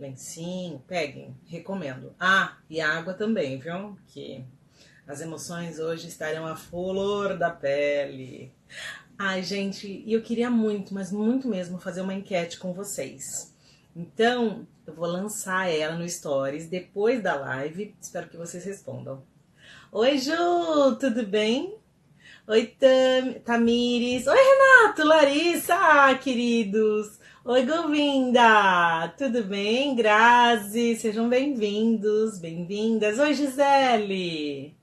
lencinho, peguem, recomendo. Ah, e água também, viu? Que as emoções hoje estarão à flor da pele. Ai, gente, e eu queria muito, mas muito mesmo, fazer uma enquete com vocês. Então, eu vou lançar ela no Stories depois da live. Espero que vocês respondam. Oi, Ju, tudo bem? Oi, Tamires. Oi, Renato, Larissa, queridos. Oi, Govinda. Tudo bem? Grazi, sejam bem-vindos, bem-vindas. Oi, Gisele.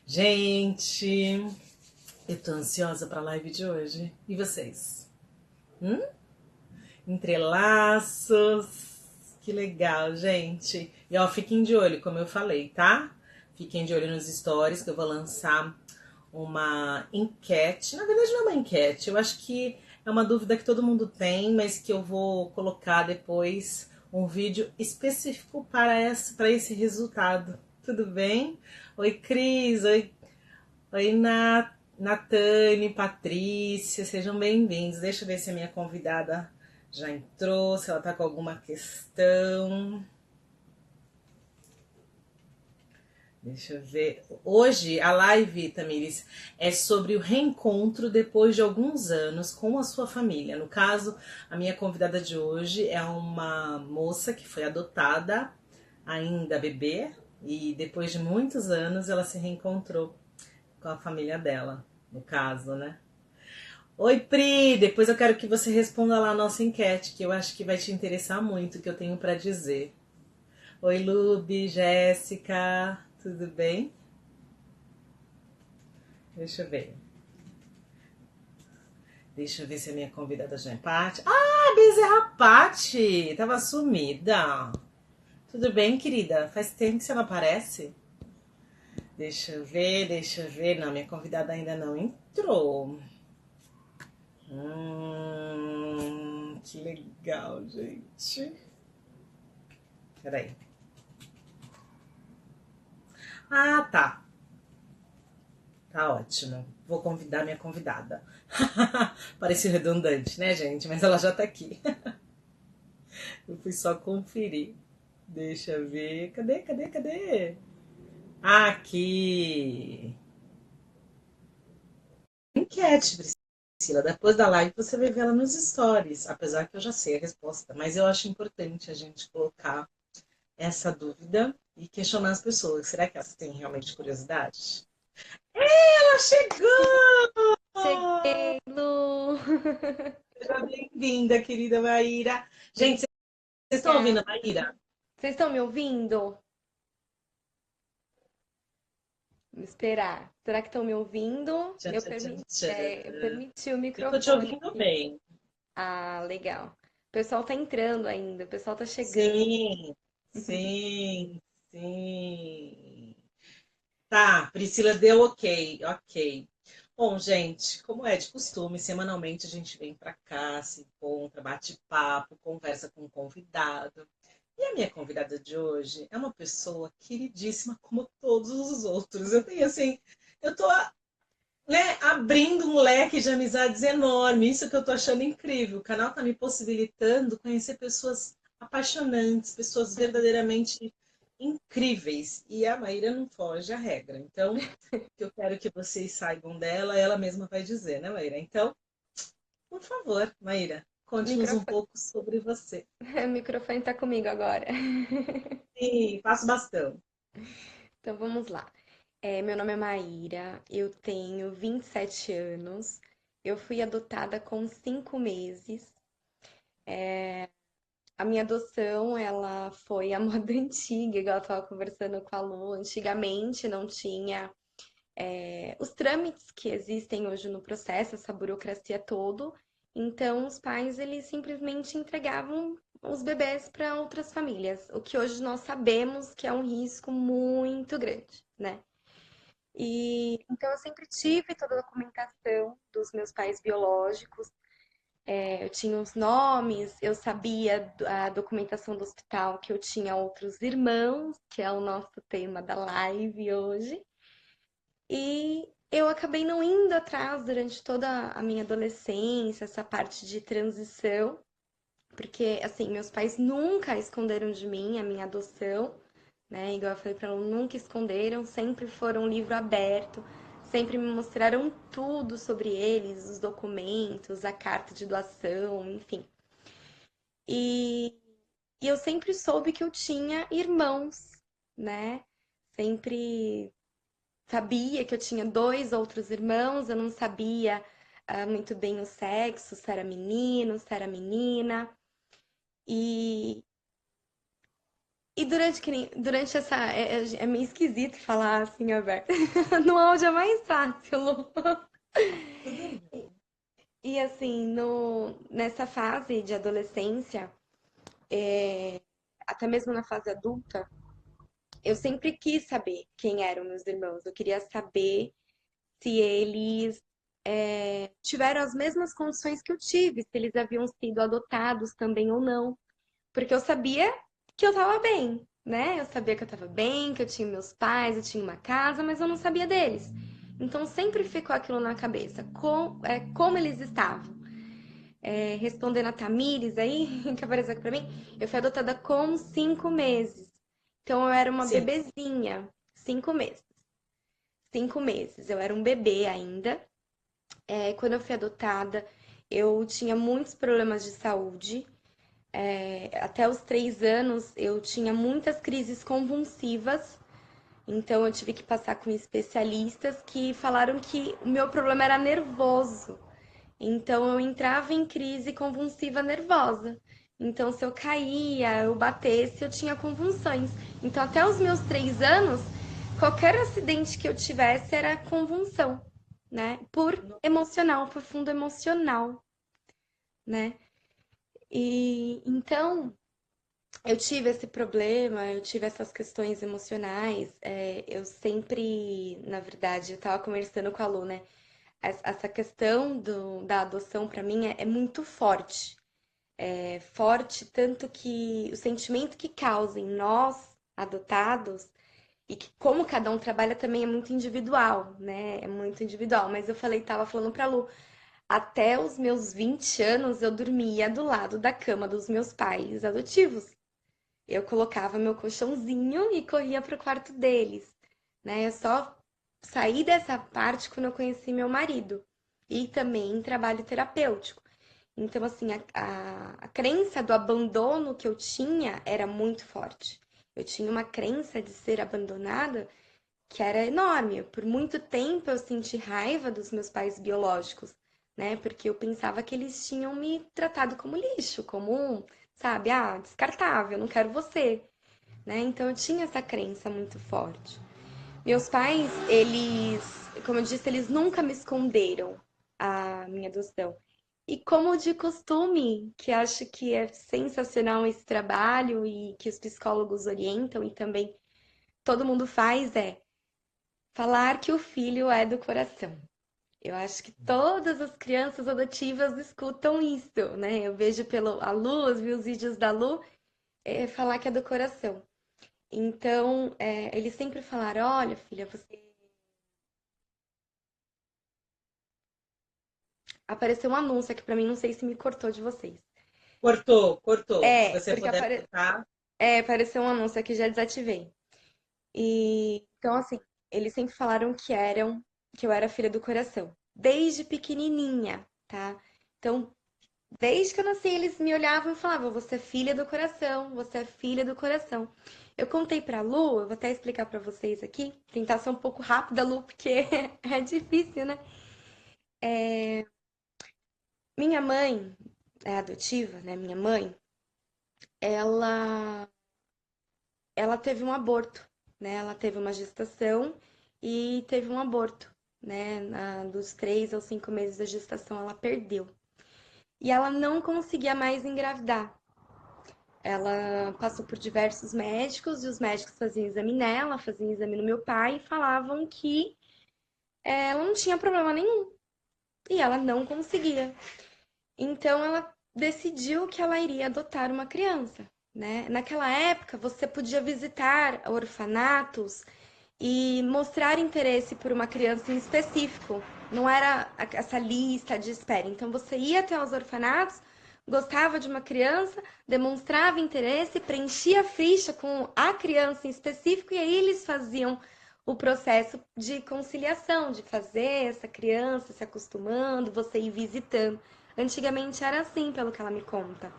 Gente, eu tô ansiosa pra live de hoje. E vocês? Hum? Entrelaços. Que legal, gente. E ó, fiquem de olho, como eu falei, tá? Fiquem de olho nos stories que eu vou lançar uma enquete. Na verdade, não é uma enquete, eu acho que é uma dúvida que todo mundo tem, mas que eu vou colocar depois um vídeo específico para esse resultado. Tudo bem? Oi, Cris. Oi, Natane, Patrícia, sejam bem-vindos. Deixa eu ver se a minha convidada já entrou, se ela tá com alguma questão. Deixa eu ver. Hoje a live, Tamires, é sobre o reencontro depois de alguns anos com a sua família. No caso, a minha convidada de hoje é uma moça que foi adotada, ainda bebê, e depois de muitos anos ela se reencontrou com a família dela, no caso, né? Oi, Pri! Depois eu quero que você responda lá a nossa enquete, que eu acho que vai te interessar muito o que eu tenho para dizer. Oi, Lubi, Jéssica, tudo bem? Deixa eu ver. Deixa eu ver se a minha convidada já é Paty. Ah, Bezerra Paty! Tava sumida. Tudo bem, querida? Faz tempo que você não aparece? Deixa eu ver, deixa eu ver. Não, minha convidada ainda não entrou. Que legal, gente. Peraí. Ah, tá. Tá ótimo. Vou convidar minha convidada. Pareceu redundante, né, gente? Mas ela já tá aqui. Eu fui só conferir. Deixa eu ver. Cadê? Aqui. Enquete, Priscila. Depois da live você vai ver ela nos stories. Apesar que eu já sei a resposta. Mas eu acho importante a gente colocar essa dúvida e questionar as pessoas. Será que elas têm realmente curiosidade? Ela chegou! Cheguei, Lu! Seja bem-vinda, querida Maíra. Gente, vocês estão ouvindo Obrigada. a Maíra? Vocês estão me ouvindo? Vamos esperar. Será que estão me ouvindo? Tchan, tchan, tchan, Eu tchan. permiti o Eu tô te microfone ouvindo aqui. bem. Ah, legal. O pessoal tá entrando ainda, o pessoal tá chegando. Sim, sim, sim. Tá, Priscila deu ok, ok. Bom, gente, como é de costume, semanalmente a gente vem pra cá, se encontra, bate papo, conversa com o convidado. E a minha convidada de hoje é uma pessoa queridíssima como todos os outros. Eu tenho assim, eu tô, né, abrindo um leque de amizades enorme. Isso que eu tô achando incrível. O canal tá me possibilitando conhecer pessoas apaixonantes, pessoas verdadeiramente incríveis. E a Maíra não foge à regra. Então, o que eu quero que vocês saibam dela, ela mesma vai dizer, né, Maíra? Então, por favor, Maíra, O conte-nos um microfone, pouco sobre você. o microfone tá comigo agora. Sim, faço bastão. Então vamos lá. Meu nome é Maíra, eu tenho 27 anos. Eu fui adotada com 5 meses. A minha adoção, ela foi a moda antiga, igual eu estava conversando com a Lu. Antigamente não tinha os trâmites que existem hoje no processo, essa burocracia toda. Então, os pais, eles simplesmente entregavam os bebês para outras famílias, o que hoje nós sabemos que é um risco muito grande, né? E então eu sempre tive toda a documentação dos meus pais biológicos. Eu tinha os nomes, eu sabia a documentação do hospital que eu tinha outros irmãos, que é o nosso tema da live hoje. E eu acabei não indo atrás durante toda a minha adolescência, essa parte de transição, Porque, assim, meus pais nunca esconderam de mim a minha adoção, né? Igual eu falei pra ela, nunca esconderam, sempre foram livro aberto, sempre me mostraram tudo sobre eles, os documentos, a carta de doação, enfim. E, e eu sempre soube que eu tinha irmãos, né? Sempre sabia que eu tinha dois outros irmãos, eu não sabia muito bem o sexo, se era menino, se era menina. E, e durante essa. É meio esquisito falar assim, aberto. No áudio é mais fácil, Lu. Tudo bem. E assim, nessa fase de adolescência, até mesmo na fase adulta, eu sempre quis saber quem eram meus irmãos. Eu queria saber se eles tiveram as mesmas condições que eu tive, se eles haviam sido adotados também ou não. Porque eu sabia que eu tava bem, né? Eu sabia que eu tava bem, que eu tinha meus pais, eu tinha uma casa, mas eu não sabia deles. Então sempre ficou aquilo na cabeça, como eles estavam. Respondendo a Tamires aí, que apareceu aqui pra mim, eu fui adotada com 5 meses. Então eu era uma Sim, bebezinha, 5 meses. 5 meses, eu era um bebê ainda. Quando eu fui adotada, eu tinha muitos problemas de saúde. Até os 3 anos eu tinha muitas crises convulsivas, então eu tive que passar com especialistas que falaram que o meu problema era nervoso. Então eu entrava em crise convulsiva nervosa. Então, se eu caía, eu batesse, eu tinha convulsões. Então, até os meus 3 anos, qualquer acidente que eu tivesse era convulsão, né? Por emocional, por fundo emocional, né? E então, eu tive esse problema, eu tive essas questões emocionais. Eu sempre, na verdade, eu tava conversando com a Lu, né? Essa questão da adoção, para mim, é muito forte. É forte tanto que o sentimento que causa em nós, adotados, e que como cada um trabalha também é muito individual, né? É muito individual. Mas eu tava falando pra Lu, até os meus 20 anos eu dormia do lado da cama dos meus pais adotivos. Eu colocava meu colchãozinho e corria pro quarto deles, né? Eu só saí dessa parte quando eu conheci meu marido e também em trabalho terapêutico. Então, assim, a crença do abandono que eu tinha era muito forte. Eu tinha uma crença de ser abandonada que era enorme. Por muito tempo eu senti raiva dos meus pais biológicos, né? Porque eu pensava que eles tinham me tratado como lixo, sabe, descartável, não quero você, né? Então eu tinha essa crença muito forte. Meus pais, como eu disse, eles nunca me esconderam a minha adoção. E como de costume, que acho que é sensacional esse trabalho e que os psicólogos orientam e também todo mundo faz, falar que o filho é do coração. Eu acho que todas as crianças adotivas escutam isso, né? Eu vejo a Lu, vi os vídeos da Lu, falar que é do coração. Então, eles sempre falaram: olha, filha, você. Apareceu um anúncio aqui pra mim, não sei se me cortou de vocês. cortou, cortou. Se você Porque puder voltar. apareceu um anúncio aqui, já desativei. E então, assim, eles sempre falaram que eu era filha do coração, desde pequenininha, tá? Então, desde que eu nasci, eles me olhavam e falavam: você é filha do coração, você é filha do coração. Eu contei pra Lu, eu vou até explicar pra vocês aqui, tentar ser um pouco rápida, Lu, porque é difícil, né? Minha mãe é adotiva, né? Minha mãe, ela, ela teve um aborto, né? Ela teve uma gestação e teve um aborto, né? Dos 3 aos 5 meses da gestação, ela perdeu. E ela não conseguia mais engravidar. Ela passou por diversos médicos e os médicos faziam exame nela, faziam exame no meu pai e falavam que ela não tinha problema nenhum. E ela não conseguia. Então ela decidiu que ela iria adotar uma criança, né? Naquela época você podia visitar orfanatos e mostrar interesse por uma criança em específico. Não era essa lista de espera. Então você ia até os orfanatos, gostava de uma criança, demonstrava interesse, preenchia a ficha com a criança em específico, e aí eles faziam o processo de conciliação, de fazer essa criança se acostumando, você ir visitando. Antigamente era assim, pelo que ela me conta.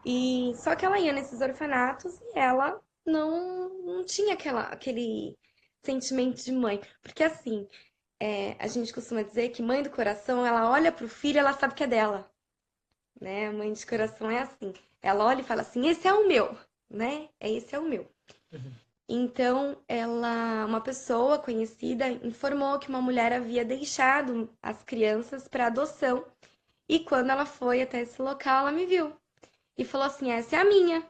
E só que ela ia nesses orfanatos e ela não tinha aquele sentimento de mãe. Porque assim, a gente costuma dizer que mãe do coração, ela olha pro filho, ela sabe que é dela, né? A mãe de coração é assim. Ela olha e fala assim: esse é o meu, né? Esse é o meu. Uhum. Então, uma pessoa conhecida informou que uma mulher havia deixado as crianças para adoção. E quando ela foi até esse local, ela me viu e falou assim: essa é a minha.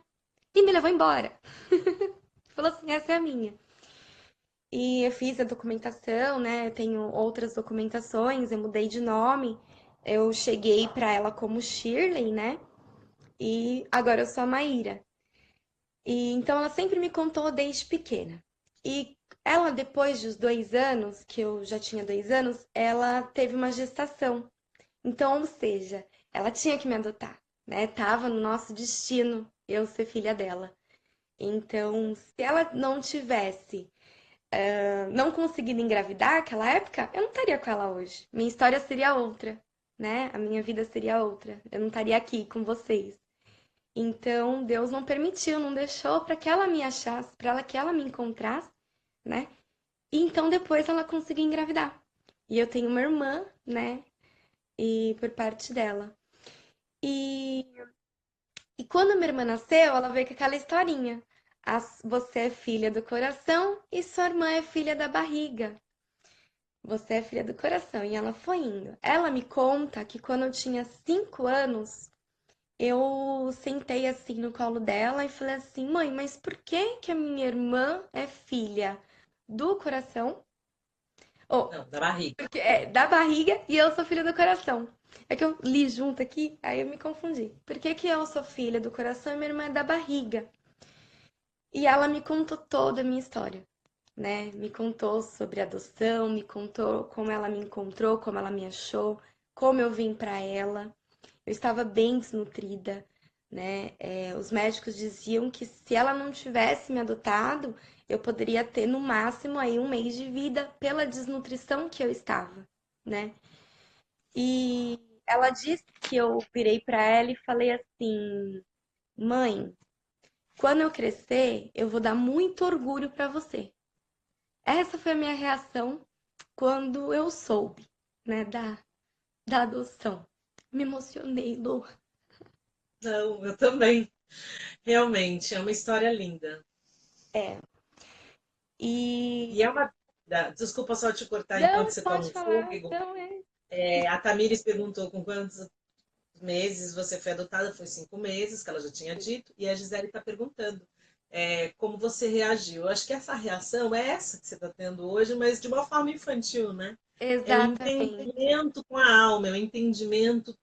E me levou embora. Falou assim: essa é a minha. E eu fiz a documentação, né? Eu tenho outras documentações, eu mudei de nome. Eu cheguei para ela como Shirley, né? E agora eu sou a Maíra. E então ela sempre me contou desde pequena. E ela, depois dos 2 anos, que eu já tinha 2 anos, ela teve uma gestação. Então, ou seja, ela tinha que me adotar, né? Tava no nosso destino eu ser filha dela. Então, se ela não tivesse não conseguido engravidar naquela época, eu não estaria com ela hoje. Minha história seria outra, né? A minha vida seria outra. Eu não estaria aqui com vocês. Então, Deus não permitiu, não deixou para que ela me achasse, para que ela me encontrasse, né? E então depois ela conseguiu engravidar. E eu tenho uma irmã, né? E por parte dela. E, e quando a minha irmã nasceu, ela veio com aquela historinha. Você é filha do coração e sua irmã é filha da barriga. Você é filha do coração. E ela foi indo. Ela me conta que quando eu tinha 5 anos, eu sentei assim no colo dela e falei assim: mãe, mas por que que a minha irmã é filha do coração? Ou, Não, da barriga. porque é da barriga e eu sou filha do coração. É que eu li junto aqui, aí eu me confundi. Por que que eu sou filha do coração e minha irmã é da barriga? E ela me contou toda a minha história, né? Me contou sobre adoção, me contou como ela me encontrou, como ela me achou, como eu vim pra ela. Eu estava bem desnutrida, né? Os médicos diziam que se ela não tivesse me adotado, eu poderia ter no máximo aí 1 mês de vida pela desnutrição que eu estava, né? E ela disse que eu virei para ela e falei assim: mãe, quando eu crescer, eu vou dar muito orgulho para você. Essa foi a minha reação quando eu soube, né, da adoção. Me emocionei, Lu. Não, eu também. Realmente, é uma história linda. É. E E é uma. Desculpa só te cortar enquanto não, você toma pode um falar. fôlego. Não, é. A Tamires perguntou com quantos meses você foi adotada. Foi 5 meses, que ela já tinha dito. E a Gisele está perguntando como você reagiu. Eu acho que essa reação é essa que você está tendo hoje, mas de uma forma infantil, né? É o Exatamente. entendimento com a alma, é o entendimento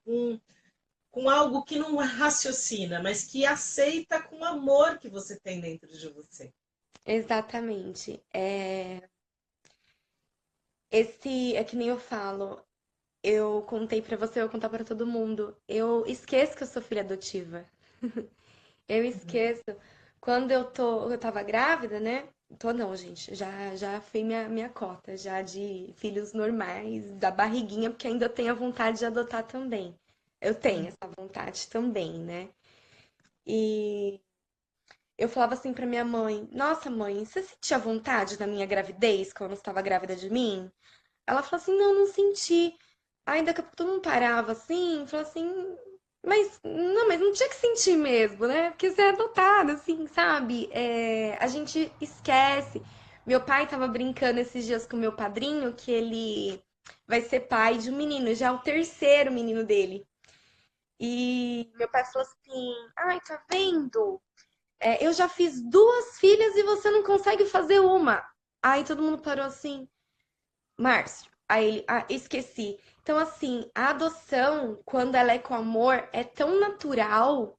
com algo que não raciocina, mas que aceita com o amor que você tem dentro de você. Exatamente. É que nem eu falo, eu contei pra você, eu vou contar pra todo mundo. Eu esqueço que eu sou filha adotiva. Eu Uhum. esqueço. Quando eu tava grávida, né? Tô não, gente. Já fui minha cota, já de filhos normais, da barriguinha, porque ainda eu tenho a vontade de adotar também. Eu tenho essa vontade também, né? E eu falava assim pra minha mãe: nossa, mãe, você sentia vontade da minha gravidez quando você estava grávida de mim? Ela falou assim: não, não senti. Aí daqui a pouco todo mundo parava assim, falou assim: mas não tinha que sentir mesmo, né? Porque você é adotada, assim, sabe? A gente esquece. Meu pai tava brincando esses dias com meu padrinho que ele vai ser pai de um menino, já é o terceiro menino dele. E meu pai falou assim: ai, tá vendo? Eu já fiz 2 filhas e você não consegue fazer uma. Aí todo mundo parou assim, Márcio. Aí ele, esqueci. Então, assim, a adoção, quando ela é com amor, é tão natural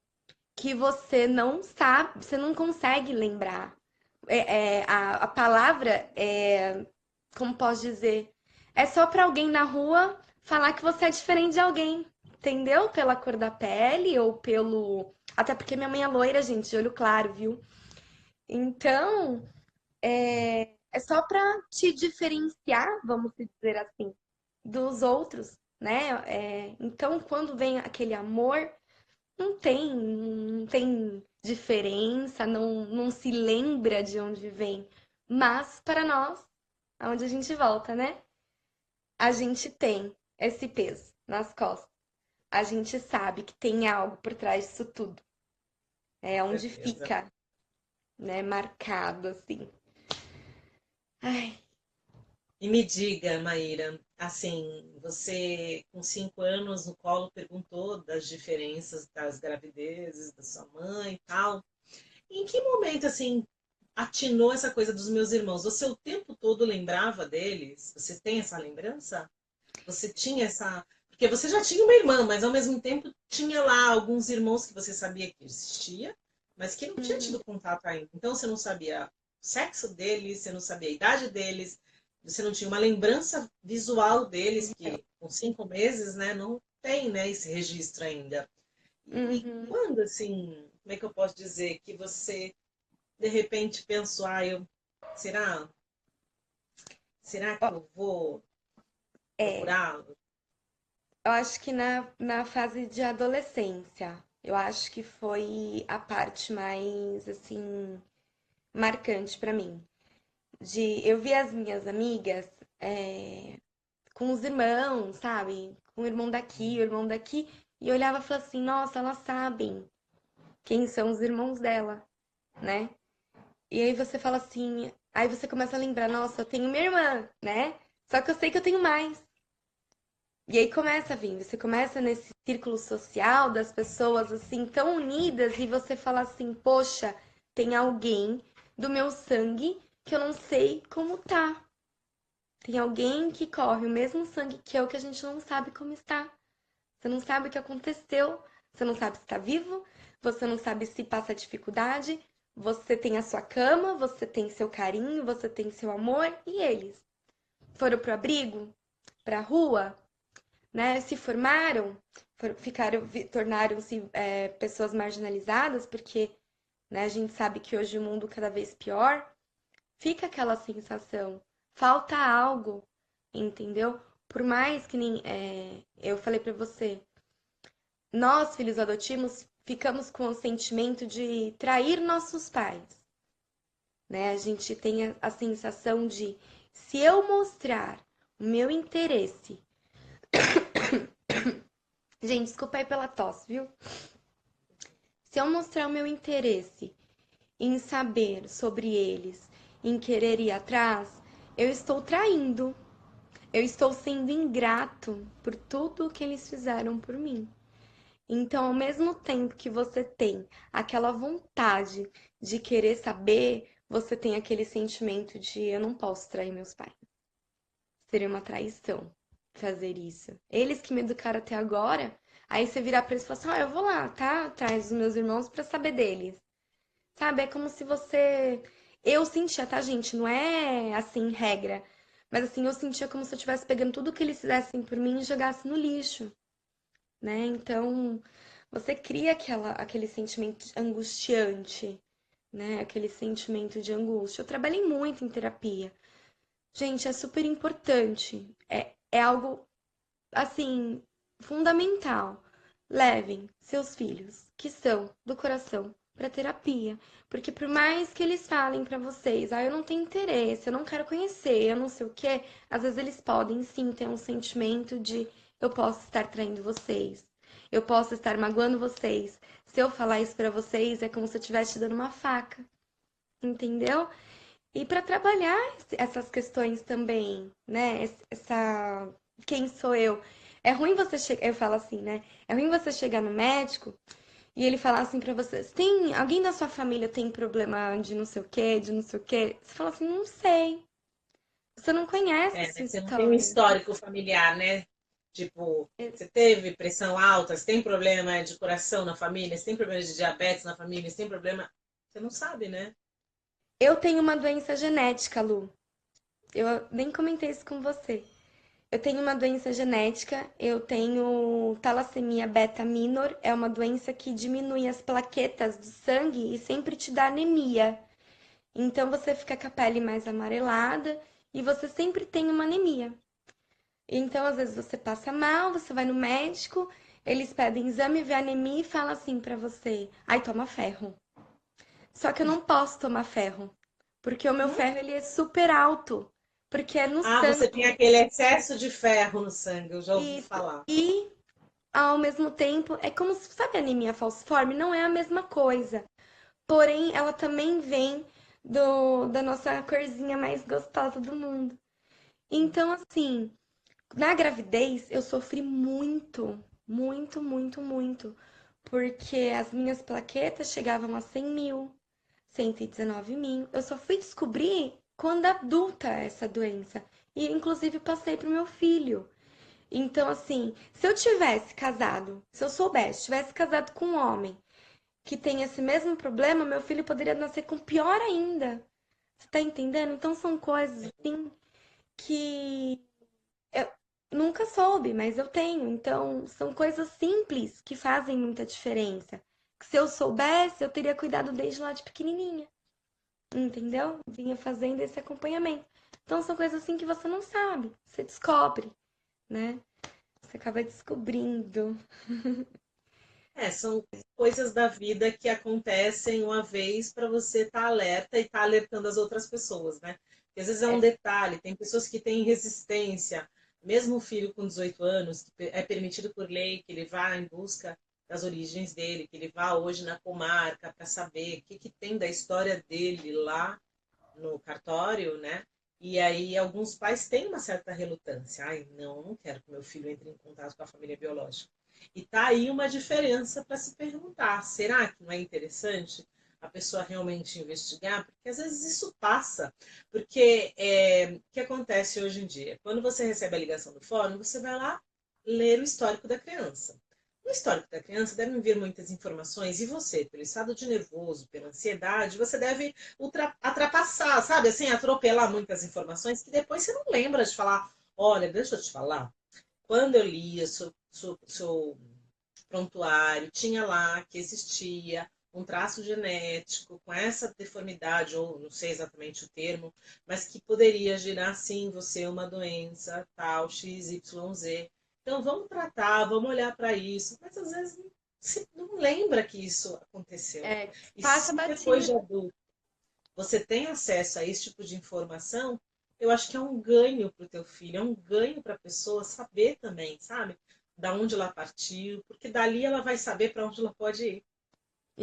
que você não sabe, você não consegue lembrar. A palavra como posso dizer, é só pra alguém na rua falar que você é diferente de alguém. entendeu? Pela cor da pele ou pelo. Até porque minha mãe é loira, gente, de olho claro, viu? Então, é só pra te diferenciar, vamos dizer assim, dos outros, né? Então, quando vem aquele amor, não tem diferença, não se lembra de onde vem. Mas para nós, aonde a gente volta, né? A gente tem esse peso nas costas. A gente sabe que tem algo por trás disso tudo. É Com onde certeza. fica, né, marcado assim. Ai, E me diga, Maíra, assim, você com 5 anos no colo perguntou das diferenças das gravidezes da sua mãe e tal. Em que momento, assim, atinou essa coisa dos meus irmãos? Você o tempo todo lembrava deles? Você tem essa lembrança? Você tinha essa. Porque você já tinha uma irmã, mas ao mesmo tempo tinha lá alguns irmãos que você sabia que existia, mas que não tinha uhum, tido contato ainda. Então você não sabia o sexo deles, você não sabia a idade deles, você não tinha uma lembrança visual deles, que com 5 meses, né, não tem, né, esse registro ainda. E uhum. quando, assim, como é que eu posso dizer que você de repente pensou, será, será Ó, que eu vou é, procurá-lo? eu acho que na fase de adolescência, eu acho que foi a parte mais, assim, marcante pra mim. Eu vi as minhas amigas com os irmãos, sabe? Com o irmão daqui, o irmão daqui, e eu olhava e falava assim, nossa, elas sabem quem são os irmãos dela, né? E aí você fala assim, aí você começa a lembrar, nossa, eu tenho minha irmã, né? Só que eu sei que eu tenho mais. E aí começa a vir, você começa nesse círculo social das pessoas assim tão unidas e você fala assim, poxa, tem alguém do meu sangue que eu não sei como tá. Tem alguém que corre o mesmo sangue que eu que a gente não sabe como está. Você não sabe o que aconteceu, você não sabe se está vivo, você não sabe se passa dificuldade, você tem a sua cama, você tem seu carinho, você tem seu amor e eles foram pro abrigo, pra rua, né? Se formaram, tornaram-se pessoas marginalizadas, porque né, a gente sabe que hoje o mundo cada vez pior. Fica aquela sensação, falta algo, entendeu? Por mais que nem eu falei pra você, nós, filhos adotivos, ficamos com o sentimento de trair nossos pais, né? A gente tem a sensação de, se eu mostrar o meu interesse. Gente, desculpa aí pela tosse, viu? Se eu mostrar o meu interesse em saber sobre eles, em querer ir atrás, eu estou traindo. Eu estou sendo ingrato por tudo que eles fizeram por mim. Então, ao mesmo tempo que você tem aquela vontade de querer saber, você tem aquele sentimento de eu não posso trair meus pais. Seria uma traição fazer isso. Eles que me educaram até agora, aí você virar pra eles e falar assim: eu vou lá, tá? Atrás dos meus irmãos pra saber deles. Sabe? É como se você. Eu sentia, tá, gente? Não é assim, regra. Mas assim, eu sentia como se eu estivesse pegando tudo que eles fizessem por mim e jogasse no lixo, né? Então, você cria aquele sentimento angustiante, né? Aquele sentimento de angústia. Eu trabalhei muito em terapia. Gente, é super importante. É algo, assim, fundamental. Levem seus filhos, que são do coração, para terapia, porque por mais que eles falem para vocês, eu não tenho interesse, eu não quero conhecer, eu não sei o quê, às vezes eles podem sim ter um sentimento de eu posso estar traindo vocês, eu posso estar magoando vocês. Se eu falar isso para vocês, é como se eu estivesse te dando uma faca, entendeu? E para trabalhar essas questões também, né? Essa quem sou eu? É ruim você chegar, eu falo assim, né? É ruim você chegar no médico e ele falar assim pra você, tem alguém da sua família tem problema de não sei o quê, de não sei o quê? Você fala assim, não sei. Você não conhece a É, né? sua Você não tem um história. histórico familiar, né? Tipo, você teve pressão alta, você tem problema de coração na família, você tem problema de diabetes na família, você tem problema. Você não sabe, né? Eu tenho uma doença genética, Lu. Eu nem comentei isso com você. Eu tenho uma doença genética, eu tenho talassemia beta minor, é uma doença que diminui as plaquetas do sangue e sempre te dá anemia. Então você fica com a pele mais amarelada e você sempre tem uma anemia. Então, às vezes você passa mal, você vai no médico, eles pedem exame, vê anemia e fala assim pra você: "Ai, toma ferro". Só que eu não posso tomar ferro, porque o meu Hum? ferro ele é super alto, porque é no Ah, você sangue. tem aquele excesso de ferro no sangue, eu já ouvi Isso. falar. E ao mesmo tempo, é como se, sabe, a anemia falciforme? Não é a mesma coisa. Porém, ela também vem da nossa corzinha mais gostosa do mundo. Então, assim, na gravidez, eu sofri muito, muito, muito, muito. Porque as minhas plaquetas chegavam a 100 mil, 119 mil. Eu só fui descobrir quando adulta essa doença. E, inclusive, passei pro meu filho. Então, assim, se eu tivesse casado, se eu soubesse, tivesse casado com um homem que tem esse mesmo problema, meu filho poderia nascer com pior ainda. Você tá entendendo? Então, são coisas, assim, que eu nunca soube, mas eu tenho. Então, são coisas simples que fazem muita diferença. Que se eu soubesse, eu teria cuidado desde lá de pequenininha. Entendeu? Vinha fazendo esse acompanhamento. Então, são coisas assim que você não sabe, você descobre, né? Você acaba descobrindo. É, são coisas da vida que acontecem uma vez para você estar alerta e estar alertando as outras pessoas, né? Porque às vezes é um detalhe, tem pessoas que têm resistência, mesmo um filho com 18 anos, que é permitido por lei que ele vá em busca das origens dele, que ele vá hoje na comarca para saber o que, que tem da história dele lá no cartório, né? E aí alguns pais têm uma certa relutância. Ai, não quero que meu filho entre em contato com a família biológica. E tá aí uma diferença para se perguntar, será que não é interessante a pessoa realmente investigar? Porque às vezes isso passa. Porque o que acontece hoje em dia? Quando você recebe a ligação do fórum, você vai lá ler o histórico da criança. No histórico da criança devem vir muitas informações e você, pelo estado de nervoso, pela ansiedade, você deve ultrapassar, sabe? Assim, atropelar muitas informações que depois você não lembra de falar. Olha, deixa eu te falar. Quando eu lia seu prontuário, tinha lá que existia um traço genético com essa deformidade, ou não sei exatamente o termo, mas que poderia gerar sim você uma doença tal, XYZ. Então vamos tratar, vamos olhar para isso, mas às vezes se não lembra que isso aconteceu. É, E passa se depois de batido. adulto você tem acesso a esse tipo de informação, eu acho que é um ganho para o teu filho, é um ganho para a pessoa saber também, sabe? Da onde ela partiu, porque dali ela vai saber para onde ela pode ir.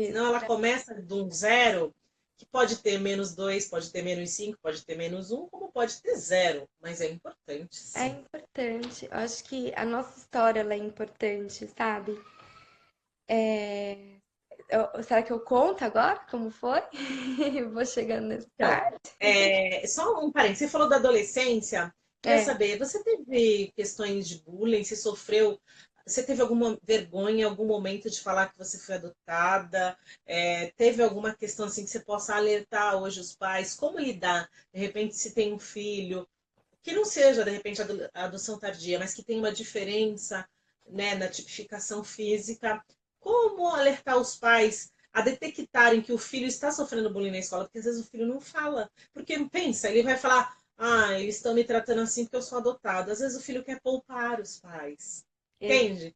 Senão Isso. ela começa de um zero, que pode ter -2, pode ter -5, pode ter -1, como pode ter zero. Mas é importante, É sim. importante. Eu acho que a nossa história ela é importante, sabe? Será que eu conto agora como foi? Eu vou chegando nessa Então, parte. só um parênteses. Você falou da adolescência. Queria É, saber, você teve questões de bullying? Você sofreu? Você teve alguma vergonha em algum momento de falar que você foi adotada? Teve alguma questão assim que você possa alertar hoje os pais? Como lidar? De repente, se tem um filho, que não seja, de repente, a adoção tardia, mas que tem uma diferença, né, na tipificação física. Como alertar os pais a detectarem que o filho está sofrendo bullying na escola? Porque às vezes o filho não fala. Porque pensa, ele vai falar, ah, eles estão me tratando assim porque eu sou adotado. Às vezes o filho quer poupar os pais. Entende?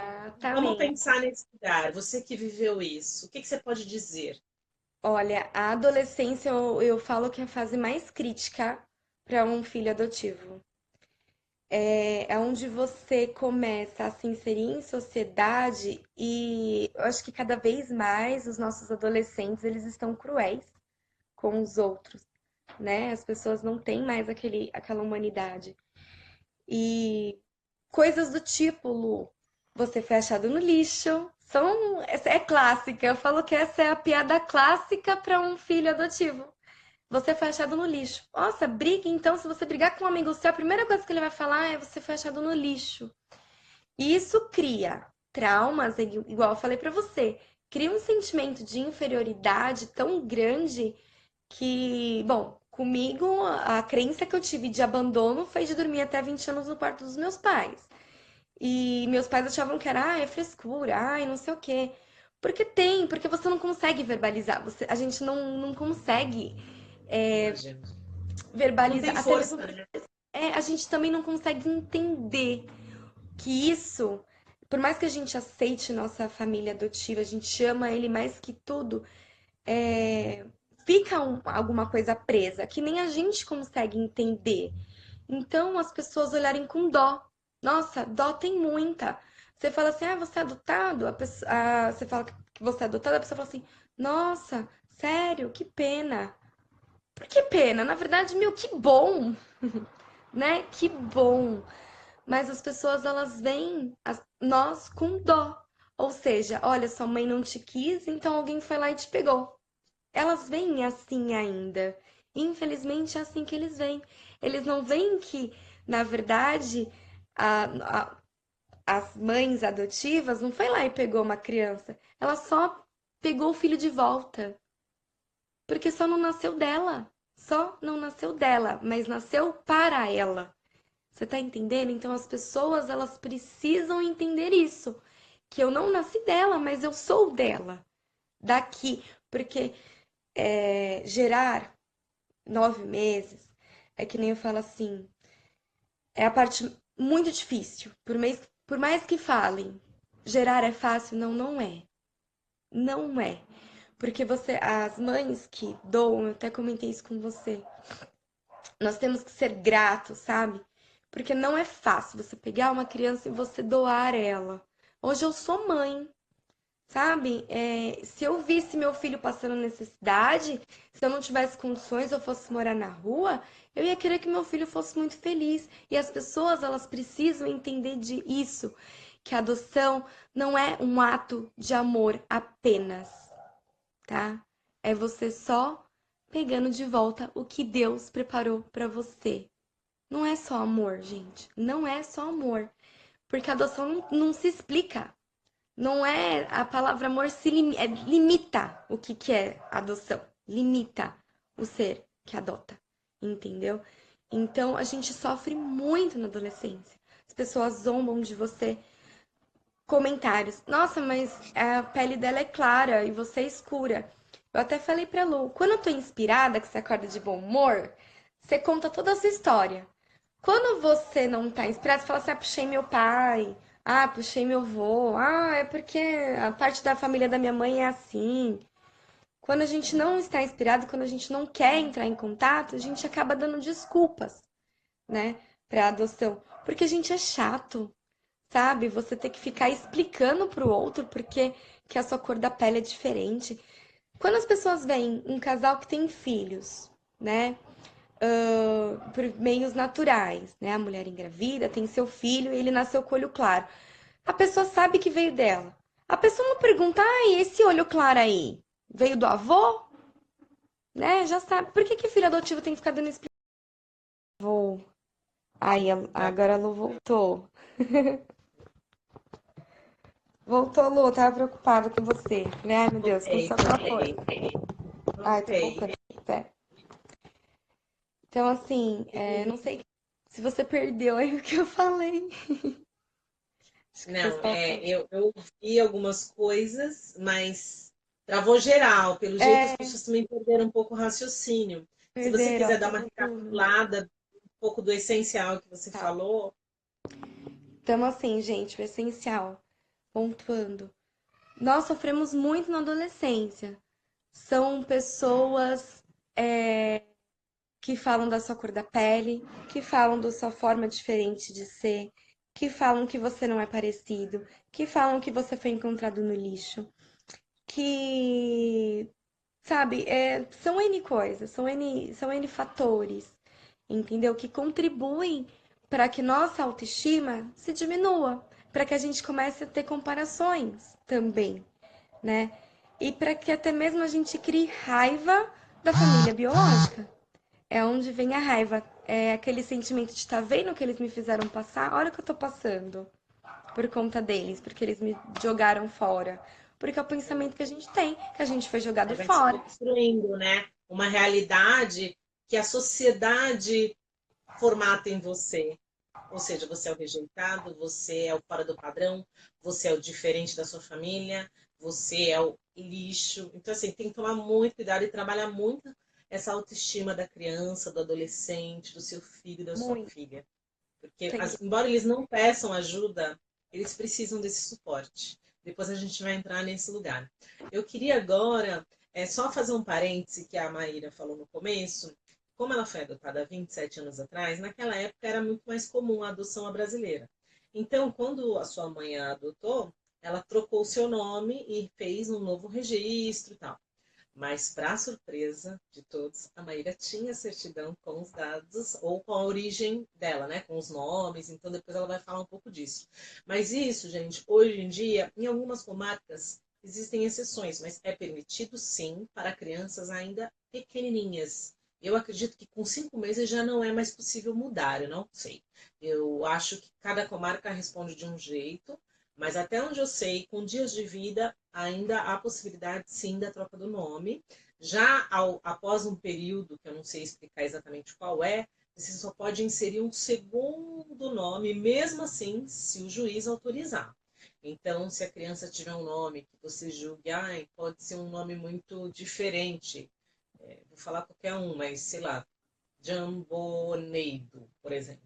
Vamos exatamente. pensar nesse lugar. Você que viveu isso, o que, que você pode dizer? Olha, a adolescência eu falo que é a fase mais crítica para um filho adotivo. É onde você começa a se inserir em sociedade e eu acho que cada vez mais os nossos adolescentes eles estão cruéis com os outros, né? As pessoas não têm mais aquela humanidade. E coisas do tipo, Lu, você foi achado no lixo. Essa é clássica. Eu falo que essa é a piada clássica para um filho adotivo. Você foi achado no lixo. Nossa, briga então. Se você brigar com um amigo seu, a primeira coisa que ele vai falar é você foi achado no lixo. E isso cria traumas, igual eu falei pra você. Cria um sentimento de inferioridade tão grande que, bom, Comigo, a crença que eu tive de abandono foi de dormir até 20 anos no quarto dos meus pais. E meus pais achavam que era, é frescura, ai, não sei o quê. Porque você não consegue verbalizar. A gente não consegue Imagino. Não verbalizar, tem até mesmo força, porque né? a gente também não consegue entender que isso, por mais que a gente aceite nossa família adotiva, a gente ama ele mais que tudo, é, fica alguma coisa presa que nem a gente consegue entender. Então as pessoas olharem com dó. Nossa, dó tem muita. Você fala assim, ah, você é adotado? Você fala que você é adotado, a pessoa fala assim, nossa, sério, que pena. Por que pena? Na verdade, meu, que bom, né? Que bom. Mas as pessoas, elas veem nós com dó. Ou seja, olha, sua mãe não te quis, então alguém foi lá e te pegou. Elas veem assim ainda. Infelizmente é assim que eles veem. Eles não veem que, na verdade, a- a- as mães adotivas não foi lá e pegou uma criança. Ela só pegou o filho de volta. Porque só não nasceu dela. Só não nasceu dela, mas nasceu para ela. Você tá entendendo? Então as pessoas, elas precisam entender isso. Que eu não nasci dela, mas eu sou dela. Daqui. Porque gerar 9 meses, é que nem eu falo assim, é a parte muito difícil. Por mais que falem, gerar é fácil, não, não é. Não é. Porque as mães que doam, eu até comentei isso com você, nós temos que ser gratos, sabe? Porque não é fácil você pegar uma criança e você doar ela. Hoje eu sou mãe, sabe? Se eu visse meu filho passando necessidade, se eu não tivesse condições, eu fosse morar na rua, eu ia querer que meu filho fosse muito feliz. E as pessoas, elas precisam entender de isso, que a adoção não é um ato de amor apenas, tá? É você só pegando de volta o que Deus preparou para você. Não é só amor, gente. Não é só amor. Porque a adoção não se explica. Não é a palavra amor limita o que é adoção, limita o ser que adota, entendeu? Então a gente sofre muito na adolescência. As pessoas zombam de você. Comentários. Nossa, mas a pele dela é clara e você é escura. Eu até falei pra Lu, quando eu tô inspirada, que você acorda de bom humor, você conta toda a sua história. Quando você não tá inspirado, você fala assim: ah, puxei meu pai, ah, puxei meu avô, ah, é porque a parte da família da minha mãe é assim. Quando a gente não está inspirado, quando a gente não quer entrar em contato, a gente acaba dando desculpas, né, pra adoção. Porque a gente é chato, sabe? Você ter que ficar explicando pro outro porque que a sua cor da pele é diferente. Quando as pessoas veem um casal que tem filhos, né? Por meios naturais, né? A mulher engravida, tem seu filho e ele nasceu com olho claro. A pessoa sabe que veio dela. A pessoa não pergunta, ah, e esse olho claro aí? Veio do avô? Né? Já sabe. Por que filho adotivo tem que ficar dando explicação? Vou. Aí, agora a Lu voltou. Voltou, Lu, tava preocupada com você. Falei, ai meu Deus, Ok, aconteceu alguma coisa. Ai, tô ok. voltando. Pera. Então, assim, não sei se você perdeu aí o que eu falei. Acho que o Não, pessoal tá. eu ouvi algumas coisas, mas travou geral. Pelo jeito, as É, pessoas também perderam um pouco o raciocínio. Se você perderam, quiser dar uma travou tudo. recapitulada, um pouco do essencial que você Tá. falou. Então, assim, gente, o essencial, pontuando. Nós sofremos muito na adolescência. São pessoas que falam da sua cor da pele, que falam da sua forma diferente de ser, que falam que você não é parecido, que falam que você foi encontrado no lixo, que, sabe, são N coisas, são N fatores, entendeu? Que contribuem para que nossa autoestima se diminua, para que a gente comece a ter comparações também, né? E para que até mesmo a gente crie raiva da família biológica. É onde vem a raiva. É aquele sentimento de estar vendo o que eles me fizeram passar, olha o que eu tô passando por conta deles, porque eles me jogaram fora. Porque é o pensamento que a gente tem, que a gente foi jogado Aí vai se fora. construindo, né? Uma realidade que a sociedade formata em você. Ou seja, você é o rejeitado, você é o fora do padrão, você é o diferente da sua família, você é o lixo. Então, assim, tem que tomar muito cuidado e trabalhar muito essa autoestima da criança, do adolescente, do seu filho, da sua Muito. filha. Porque, Tem que... embora eles não peçam ajuda, eles precisam desse suporte. Depois a gente vai entrar nesse lugar. Eu queria agora só fazer um parêntese que a Maíra falou no começo. Como ela foi adotada há 27 anos atrás, naquela época era muito mais comum a adoção à brasileira. Então, quando a sua mãe a adotou, ela trocou o seu nome e fez um novo registro e tal. Mas, para surpresa de todos, a Maíra tinha certidão com os dados ou com a origem dela, né? Com os nomes. Então, depois ela vai falar um pouco disso. Mas isso, gente, hoje em dia, em algumas comarcas, existem exceções, mas é permitido sim para crianças ainda pequenininhas. Eu acredito que com 5 meses já não é mais possível mudar, eu não sei. Eu acho que cada comarca responde de um jeito, mas até onde eu sei, com dias de vida, ainda há possibilidade, sim, da troca do nome. Já após um período, que eu não sei explicar exatamente qual é, você só pode inserir um segundo nome, mesmo assim, se o juiz autorizar. Então, se a criança tiver um nome que você julgue, pode ser um nome muito diferente, vou falar qualquer um, mas sei lá, Jamboneido, por exemplo.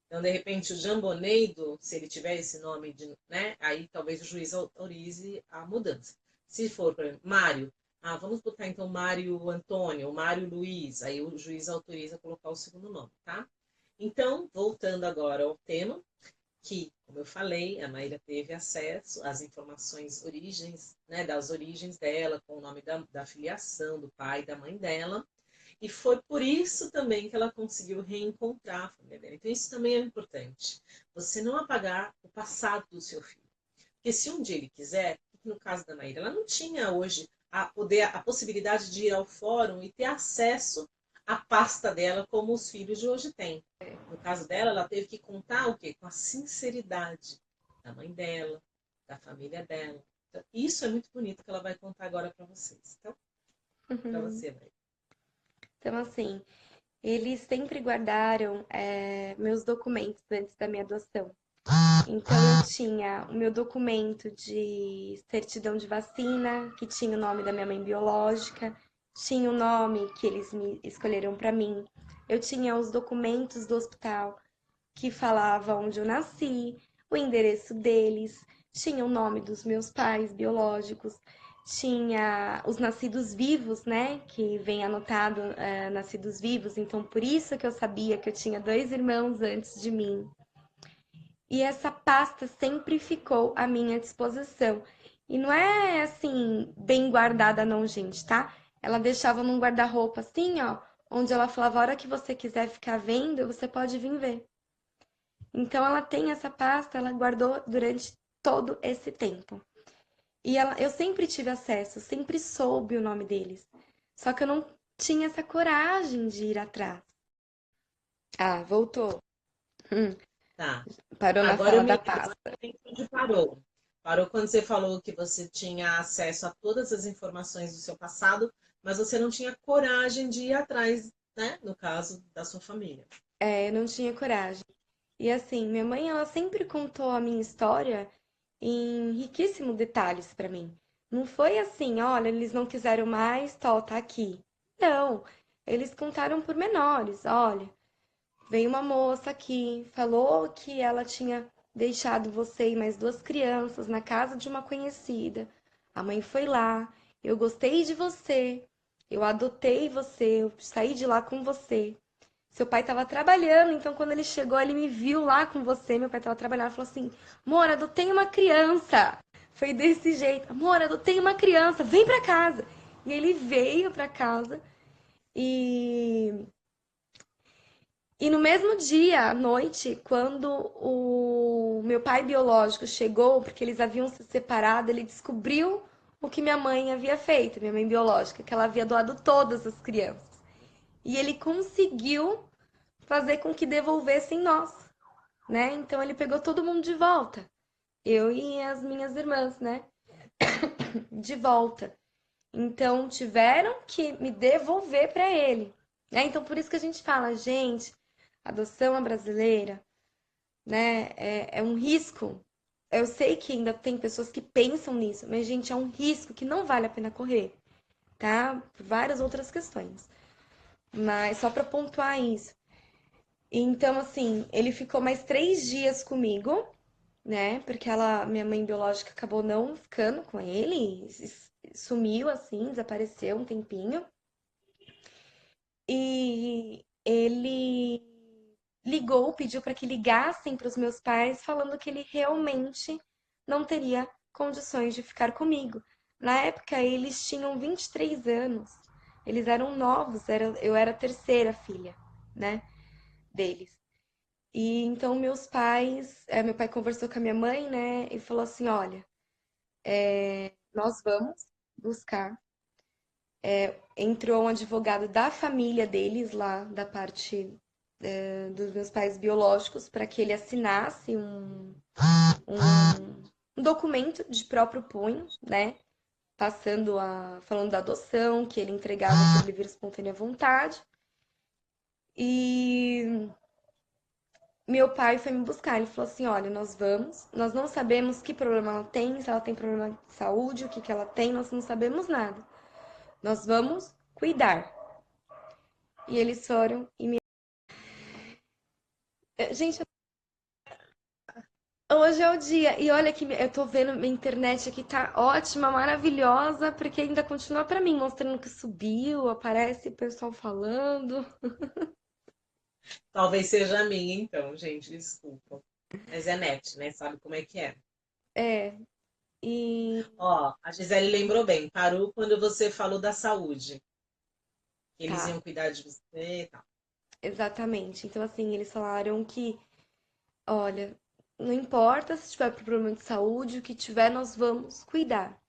Então, de repente, o Jamboneido, se ele tiver esse nome, né, aí talvez o juiz autorize a mudança. Se for, por exemplo, Mário, vamos botar então Mário Antônio, Mário Luiz, aí o juiz autoriza a colocar o segundo nome, tá? Então, voltando agora ao tema, que, como eu falei, a Maíra teve acesso às informações origens, né, das origens dela, com o nome da filiação, do pai e da mãe dela, e foi por isso também que ela conseguiu reencontrar a família dela. Então, isso também é importante. Você não apagar o passado do seu filho. Porque se um dia ele quiser, no caso da Maíra, ela não tinha hoje a possibilidade de ir ao fórum e ter acesso à pasta dela como os filhos de hoje têm. No caso dela, ela teve que contar o quê? Com a sinceridade da mãe dela, da família dela. Então, isso é muito bonito que ela vai contar agora para vocês. Então, para você, Maíra. Então, assim, eles sempre guardaram meus documentos antes da minha adoção. Então, eu tinha o meu documento de certidão de vacina, que tinha o nome da minha mãe biológica, tinha o nome que eles me escolheram para mim. Eu tinha os documentos do hospital que falavam onde eu nasci, o endereço deles, tinha o nome dos meus pais biológicos, tinha os nascidos vivos, né? Que vem anotado nascidos vivos, então por isso que eu sabia que eu tinha 2 irmãos antes de mim. E essa pasta sempre ficou à minha disposição. E não é assim, bem guardada, não, gente, tá? Ela deixava num guarda-roupa assim, ó, onde ela falava: a hora que você quiser ficar vendo, você pode vir ver. Então ela tem essa pasta, ela guardou durante todo esse tempo. E eu sempre tive acesso, sempre soube o nome deles. Só que eu não tinha essa coragem de ir atrás. Ah, voltou. Hum, Tá. parou na Agora eu fala me da lembro pasta. exatamente onde parou. Parou quando você falou que você tinha acesso a todas as informações do seu passado, mas você não tinha coragem de ir atrás, né? No caso da sua família. É, eu não tinha coragem. E assim, minha mãe, ela sempre contou a minha história em riquíssimos detalhes pra mim. Não foi assim, olha, eles não quiseram mais, tá aqui. Não, eles contaram por menores, olha. Veio uma moça aqui, falou que ela tinha deixado você e mais 2 crianças na casa de uma conhecida. A mãe foi lá, eu gostei de você, eu adotei você, eu saí de lá com você. Seu pai estava trabalhando, então quando ele chegou, ele me viu lá com você. Meu pai estava trabalhando, falou assim: Amor, adotei uma criança. Foi desse jeito: Amor, adotei uma criança, vem pra casa. E ele veio pra casa e no mesmo dia, à noite, quando o meu pai biológico chegou, porque eles haviam se separado, ele descobriu o que minha mãe havia feito, minha mãe biológica, que ela havia doado todas as crianças. E ele conseguiu fazer com que devolvessem nós, né? Então ele pegou todo mundo de volta, eu e as minhas irmãs, né? De volta. Então tiveram que me devolver para ele. Então, por isso que a gente fala, gente, adoção à brasileira, né, é um risco. Eu sei que ainda tem pessoas que pensam nisso, mas, gente, é um risco que não vale a pena correr, tá? Por várias outras questões. Mas só para pontuar isso. Então, assim, ele ficou mais 3 dias comigo, né? Porque minha mãe biológica acabou não ficando com ele, sumiu assim, desapareceu um tempinho. E ele ligou, pediu para que ligassem para os meus pais, falando que ele realmente não teria condições de ficar comigo. Na época, eles tinham 23 anos. Eles eram novos, eu era a terceira filha, né, deles. E então meu pai conversou com a minha mãe, né, e falou assim: olha, nós vamos buscar. Entrou um advogado da família deles lá, da parte dos meus pais biológicos, para que ele assinasse um documento de próprio punho, né? Falando da adoção, que ele entregava por livre e espontânea vontade. E meu pai foi me buscar. Ele falou assim: olha, nós vamos, nós não sabemos que problema ela tem, se ela tem problema de saúde, o que que ela tem, nós não sabemos nada. Nós vamos cuidar. E eles foram e me. Gente, hoje é o dia. E olha que eu tô vendo minha internet aqui tá ótima, maravilhosa, porque ainda continua pra mim, mostrando que subiu, aparece o pessoal falando. Talvez seja a minha, então, gente, desculpa. Mas é net, né? Sabe como é que é. É, e Ó, a Gisele lembrou bem, parou quando você falou da saúde. Que eles tá, iam cuidar de você e tal. exatamente. Então, assim, eles falaram que, olha, não importa se tiver problema de saúde, o que tiver, nós vamos cuidar.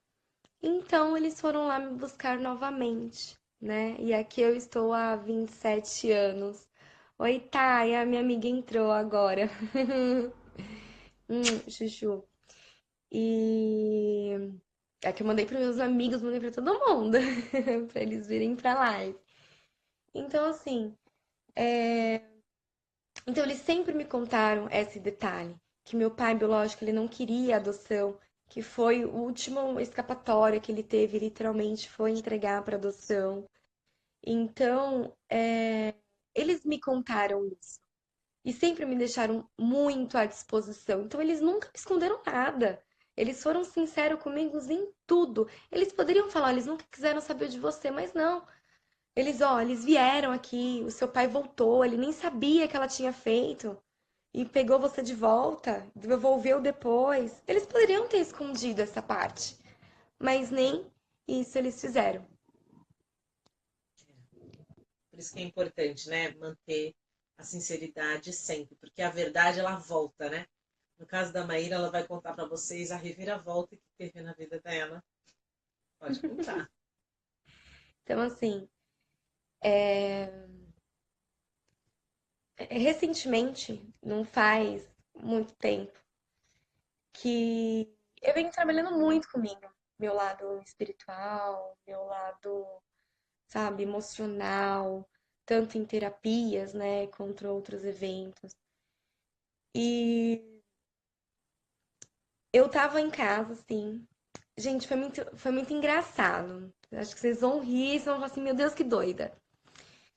Então, eles foram lá me buscar novamente, né? E aqui eu estou há 27 anos. Oi, Thay, a minha amiga entrou agora. Chuchu. E aqui eu mandei para meus amigos, mandei para todo mundo, para eles virem pra live. Então, assim, então eles sempre me contaram esse detalhe, que meu pai biológico ele não queria adoção, que foi o último escapatória que ele teve, literalmente foi entregar para adoção. Então, eles me contaram isso e sempre me deixaram muito à disposição. Então, eles nunca me esconderam nada. Eles foram sinceros comigo em tudo. Eles poderiam falar, eles nunca quiseram saber de você, mas não. Eles vieram aqui, o seu pai voltou, ele nem sabia que ela tinha feito e pegou você de volta, devolveu depois. Eles poderiam ter escondido essa parte, mas nem isso eles fizeram. Por isso que é importante, né? Manter a sinceridade sempre, porque a verdade ela volta, né? No caso da Maíra, ela vai contar para vocês a reviravolta que teve na vida dela. Pode contar. Então, assim, recentemente, não faz muito tempo, que eu venho trabalhando muito comigo, meu lado espiritual, meu lado, sabe, emocional, tanto em terapias, né, quanto outros eventos. E eu tava em casa, assim. Gente, foi muito engraçado. Acho que vocês vão rir, vocês vão falar assim, meu Deus, que doida.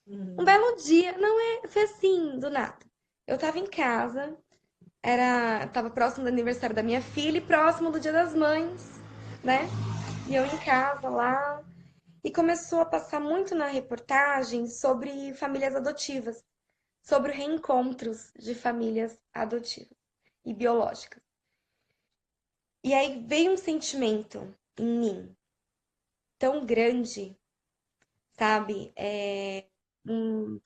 Um Uhum. belo dia, não foi assim, do nada. Eu tava em casa, tava próximo do aniversário da minha filha e próximo do Dia das Mães, né? E eu em casa lá, e começou a passar muito na reportagem sobre famílias adotivas, sobre reencontros de famílias adotivas e biológicas. E aí veio um sentimento em mim tão grande, sabe? Um-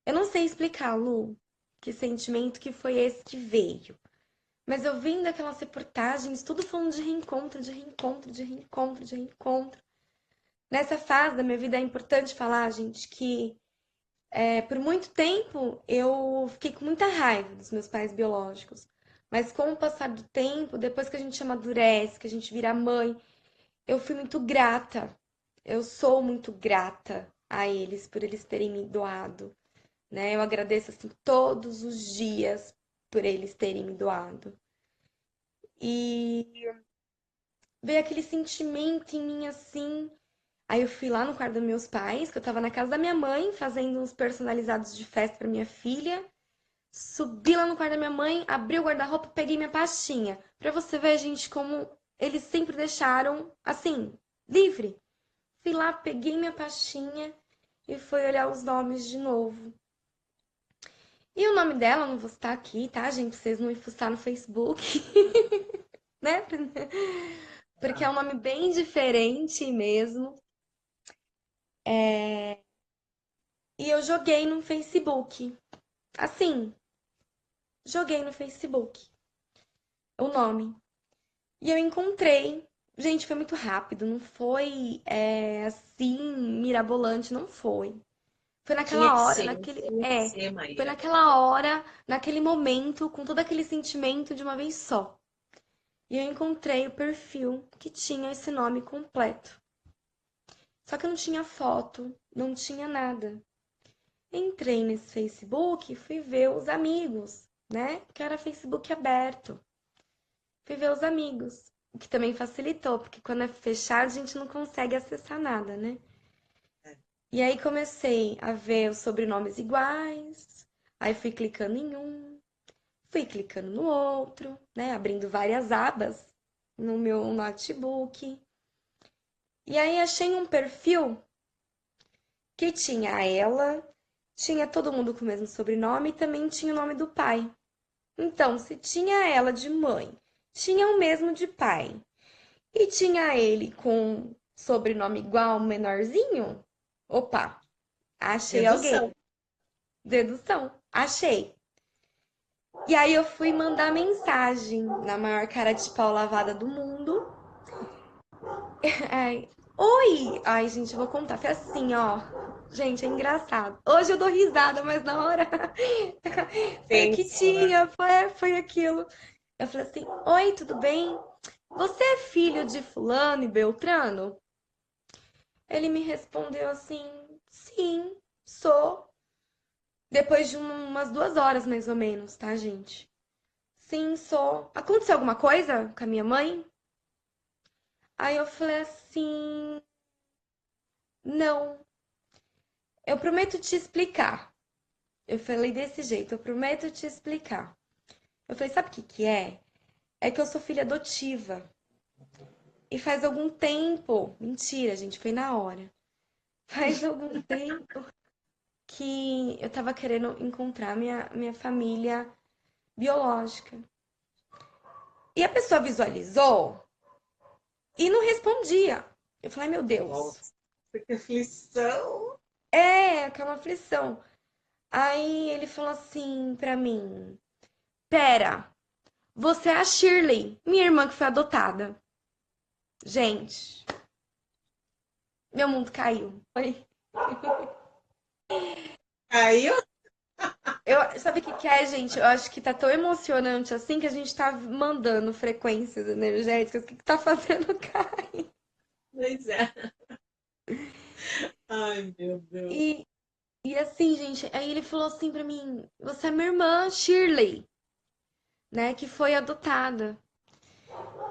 eu não sei explicar, Lu, que sentimento que foi esse que veio. Mas eu vendo aquelas reportagens, tudo falando de reencontro, de reencontro, de reencontro, de reencontro. Nessa fase da minha vida é importante falar, gente, que por muito tempo eu fiquei com muita raiva dos meus pais biológicos. Mas com o passar do tempo, depois que a gente amadurece, que a gente vira mãe, eu fui muito grata. Eu sou muito grata, a eles por eles terem me doado, né? Eu agradeço assim todos os dias por eles terem me doado. E veio aquele sentimento em mim assim. Aí eu fui lá no quarto dos meus pais, que eu tava na casa da minha mãe, fazendo uns personalizados de festa pra minha filha. Subi lá no quarto da minha mãe, abri o guarda-roupa, peguei minha pastinha. Pra você ver, gente, como eles sempre deixaram assim, livre. Fui lá, peguei minha pastinha e fui olhar os nomes de novo. E o nome dela, não vou citar aqui, tá, gente? Pra vocês não me fuçar no Facebook, né? Porque é um nome bem diferente mesmo. E eu joguei no Facebook. Assim, joguei no Facebook o nome. E eu encontrei. Gente, foi muito rápido, não foi assim, mirabolante, não foi. Foi Tinha que naquela hora, ser, tinha que ser, foi Maíra. naquela hora, naquele momento, com todo aquele sentimento de uma vez só. E eu encontrei o perfil que tinha esse nome completo. Só que eu não tinha foto, não tinha nada. Entrei nesse Facebook e fui ver os amigos, né? Que era Facebook aberto. Fui ver os amigos, o que também facilitou, porque quando é fechado a gente não consegue acessar nada, né? E aí comecei a ver os sobrenomes iguais, aí fui clicando em um, fui clicando no outro, né? Abrindo várias abas no meu notebook. E aí achei um perfil que tinha ela, tinha todo mundo com o mesmo sobrenome e também tinha o nome do pai. Então, se tinha ela de mãe, tinha o mesmo de pai e tinha ele com sobrenome igual, menorzinho, opa, achei Dedução. alguém. Dedução, achei. E aí eu fui mandar mensagem na maior cara de pau lavada do mundo. Ai, oi! Ai, gente, eu vou contar. Foi assim, ó. Gente, é engraçado. Hoje eu dou risada, mas na hora foi o que Penso, né? tinha, foi aquilo. Eu falei assim: oi, tudo bem? Você é filho de fulano e Beltrano? Ele me respondeu assim: sim, sou. Depois de umas 2 horas, mais ou menos, tá, gente? Sim, sou. Aconteceu alguma coisa com a minha mãe? Aí eu falei assim: não, eu prometo te explicar. Eu falei desse jeito, eu prometo te explicar. Eu falei: sabe o que que é? É que eu sou filha adotiva. E faz algum tempo, mentira, gente, foi na hora. Faz algum tempo que eu tava querendo encontrar minha família biológica. E a pessoa visualizou e não respondia. Eu falei: meu Deus, Nossa, que aflição. aquela aflição. Aí ele falou assim pra mim: pera, você é a Shirley, minha irmã que foi adotada. Gente, meu mundo caiu. Aí eu. Sabe o que que é, gente? Eu acho que tá tão emocionante assim que a gente tá mandando frequências energéticas. O que que tá fazendo cair? Pois é. Ai, meu Deus. E, e assim, gente, aí ele falou assim pra mim: você é minha irmã, Shirley, né? Que foi adotada.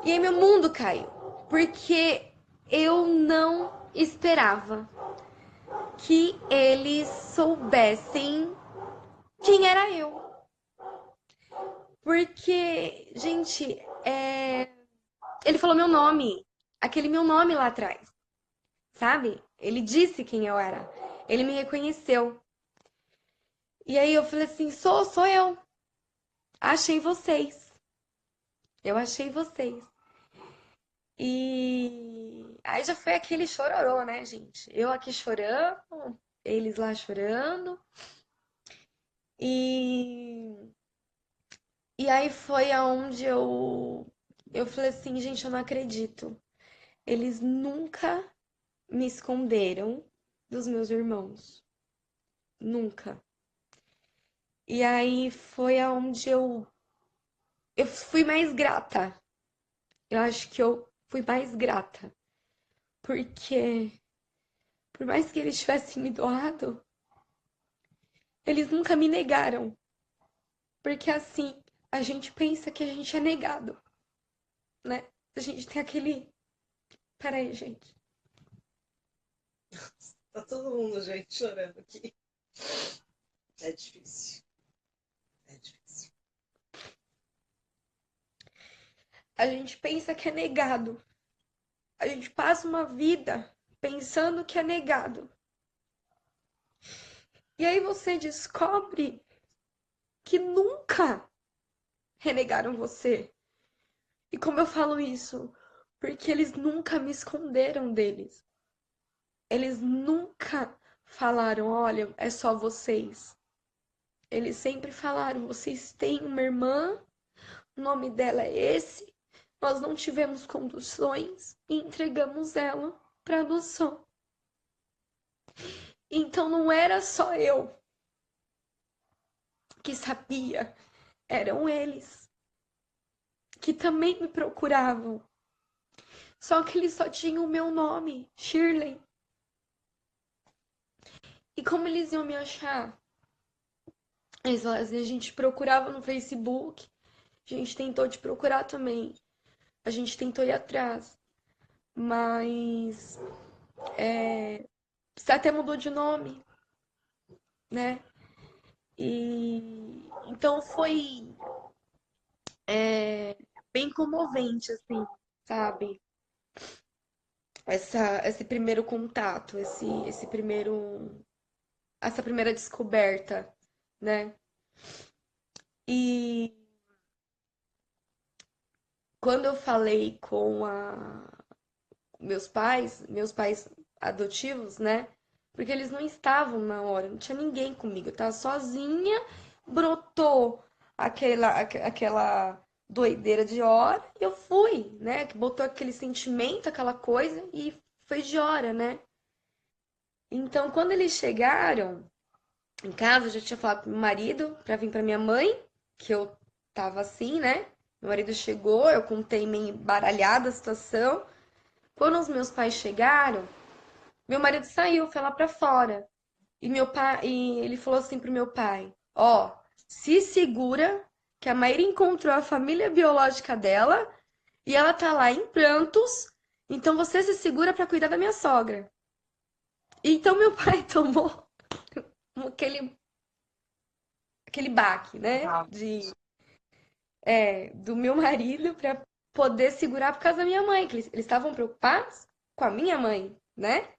E aí meu mundo caiu. Porque eu não esperava que eles soubessem quem era eu. Porque, gente, ele falou meu nome. Aquele meu nome lá atrás, sabe? Ele disse quem eu era. Ele me reconheceu. E aí eu falei assim: sou eu. Achei vocês. Eu achei vocês. E aí já foi aquele chororô, né, gente? Eu aqui chorando, eles lá chorando. E, e aí foi aonde eu falei assim, gente, eu não acredito. Eles nunca me esconderam dos meus irmãos. Nunca. E aí foi aonde eu fui mais grata. Eu acho que eu fui mais grata. Porque por mais que eles tivessem me doado, eles nunca me negaram. Porque assim, a gente pensa que a gente é negado, né? A gente tem aquele. Peraí, gente. Tá todo mundo, gente, chorando aqui. É difícil. É difícil. A gente pensa que é negado. A gente passa uma vida pensando que é negado. E aí você descobre que nunca renegaram você. E como eu falo isso? Porque eles nunca me esconderam deles. Eles nunca falaram, olha, é só vocês. Eles sempre falaram, vocês têm uma irmã, o nome dela é esse, nós não tivemos condições e entregamos ela para adoção. Então não era só eu que sabia, eram eles que também me procuravam. Só que eles só tinham o meu nome, Shirley. E como eles iam me achar? Eles falaram assim, a gente procurava no Facebook, a gente tentou te procurar também, a gente tentou ir atrás, mas você até mudou de nome, né? E então foi bem comovente, assim, sabe? Esse primeiro contato, essa primeira descoberta, né? E quando eu falei com meus pais adotivos, né? Porque eles não estavam na hora, não tinha ninguém comigo, eu tava sozinha, brotou aquela doideira de hora, e eu fui, né? Que botou aquele sentimento, aquela coisa, e foi de hora, né? Então, quando eles chegaram em casa, eu já tinha falado pro meu marido pra vir pra minha mãe, que eu tava assim, né? Meu marido chegou, eu contei meio embaralhada a situação. Quando os meus pais chegaram, meu marido saiu, foi lá pra fora. E ele falou assim pro meu pai: Ó, se segura, que a Maíra encontrou a família biológica dela e ela tá lá em prantos, então você se segura pra cuidar da minha sogra. Então meu pai tomou aquele baque, né? Ah, Do meu marido pra poder segurar por causa da minha mãe, que eles estavam preocupados com a minha mãe, né?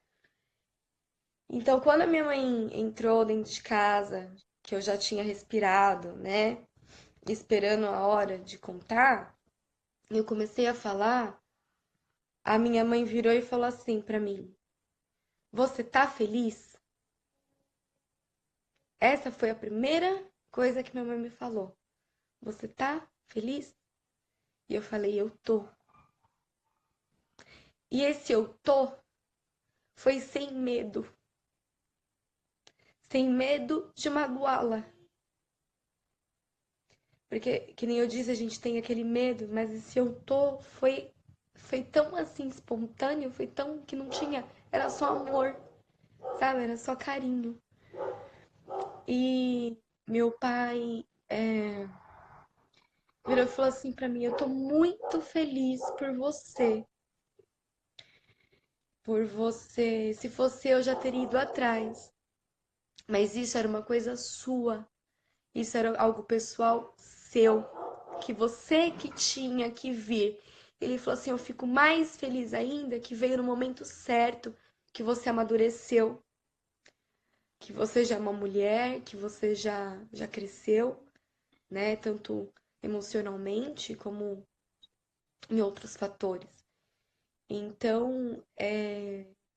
Então, quando a minha mãe entrou dentro de casa, que eu já tinha respirado, né? Esperando a hora de contar, eu comecei a falar, a minha mãe virou e falou assim pra mim: Você tá feliz? Essa foi a primeira coisa que minha mãe me falou. Você tá feliz? E eu falei: Eu tô. E esse eu tô foi sem medo de magoá-la. Porque, que nem eu disse, a gente tem aquele medo, mas esse eu tô foi tão assim espontâneo, foi tão que não tinha, era só amor, sabe? Era só carinho. E meu pai virou e falou assim pra mim: Eu tô muito feliz por você. Se fosse eu, já teria ido atrás. Mas isso era uma coisa sua. Isso era algo pessoal seu, que você que tinha que vir. Ele falou assim: Eu fico mais feliz ainda que veio no momento certo, que você amadureceu, que você já é uma mulher, que você já cresceu, né? Tanto emocionalmente como em outros fatores. Então,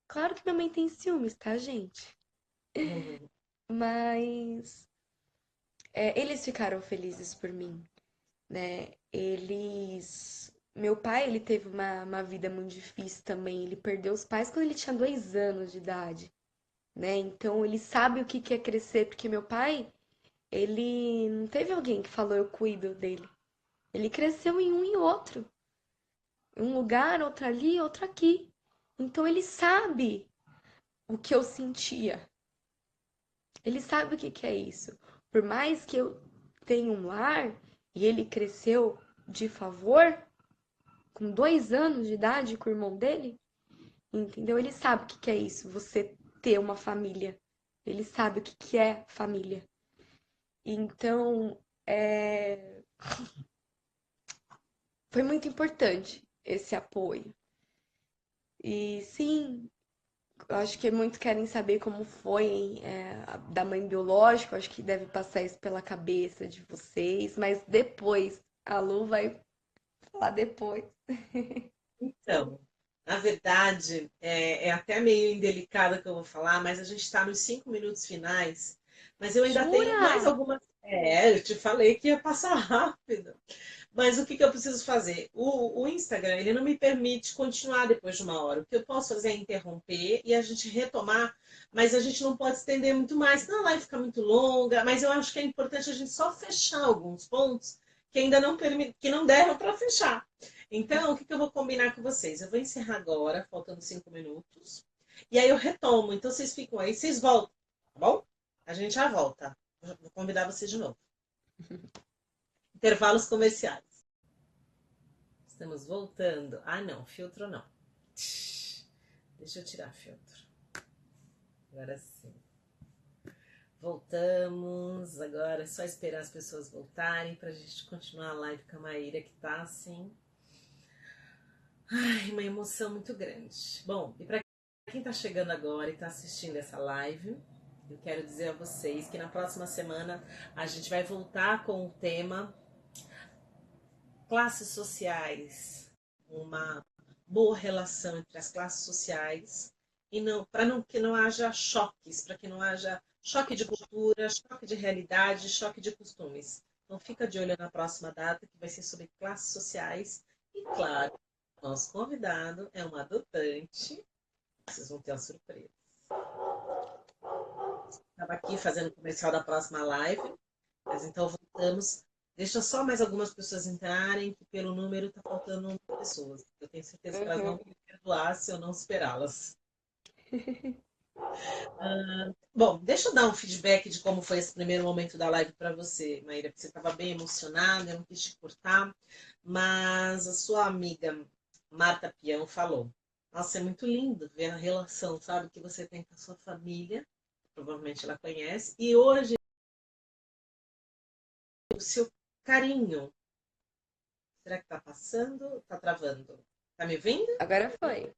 claro que minha mãe tem ciúmes, tá, gente? uhum. Mas eles ficaram felizes por mim, né? Meu pai, ele teve uma vida muito difícil também. Ele perdeu os pais quando ele tinha 2 anos de idade, né? Então ele sabe o que que é crescer, porque meu pai, ele não teve alguém que falou eu cuido dele. Ele cresceu em um e outro. Um lugar, outro ali, outro aqui. Então ele sabe o que eu sentia. Ele sabe o que que é isso. Por mais que eu tenha um lar e ele cresceu de favor, com 2 anos de idade com o irmão dele, entendeu? Ele sabe o que que é isso, você ter uma família. Ele sabe o que que é família. Então, foi muito importante esse apoio. E sim, eu acho que muitos querem saber como foi, da mãe biológica. Eu acho que deve passar isso pela cabeça de vocês, mas depois, a Lu vai falar depois. Então, na verdade, é até meio indelicado que eu vou falar, mas a gente está nos 5 minutos finais. Mas eu ainda tenho mais Jura? algumas. É, eu te falei que ia passar rápido. Mas o que que eu preciso fazer? O Instagram, ele não me permite continuar depois de uma hora. O que eu posso fazer é interromper e a gente retomar, mas a gente não pode estender muito mais, senão a live fica muito longa. Mas eu acho que é importante a gente só fechar alguns pontos que ainda não que não deram para fechar. Então, o que que eu vou combinar com vocês? Eu vou encerrar agora, faltando 5 minutos, e aí eu retomo. Então, vocês ficam aí, vocês voltam, tá bom? A gente já volta. Vou convidar vocês de novo. Intervalos comerciais. Estamos voltando. Ah, não, filtro não. Deixa eu tirar filtro. Agora sim. Voltamos. Agora é só esperar as pessoas voltarem para a gente continuar a live com a Maíra, que tá assim. Ai, uma emoção muito grande. Bom, e para quem está chegando agora e está assistindo essa live, eu quero dizer a vocês que na próxima semana a gente vai voltar com o tema classes sociais, uma boa relação entre as classes sociais e não para não que não haja choques, para que não haja choque de cultura, choque de realidade, choque de costumes. Então fica de olho na próxima data que vai ser sobre classes sociais e claro, nosso convidado é um adotante. Vocês vão ter uma surpresa. Estava aqui fazendo o comercial da próxima live, mas então voltamos. Deixa só mais algumas pessoas entrarem, que pelo número está faltando pessoas. Eu tenho certeza que elas vão Uhum. me perdoar se eu não esperá-las. Bom, deixa eu dar um feedback de como foi esse primeiro momento da live para você, Maíra, porque você estava bem emocionada, eu não quis te cortar, mas a sua amiga Marta Pião falou: Nossa, é muito lindo ver a relação, sabe, que você tem com a sua família, provavelmente ela conhece, e hoje o seu carinho. Será que está passando? Está travando? Está me vendo? Agora foi.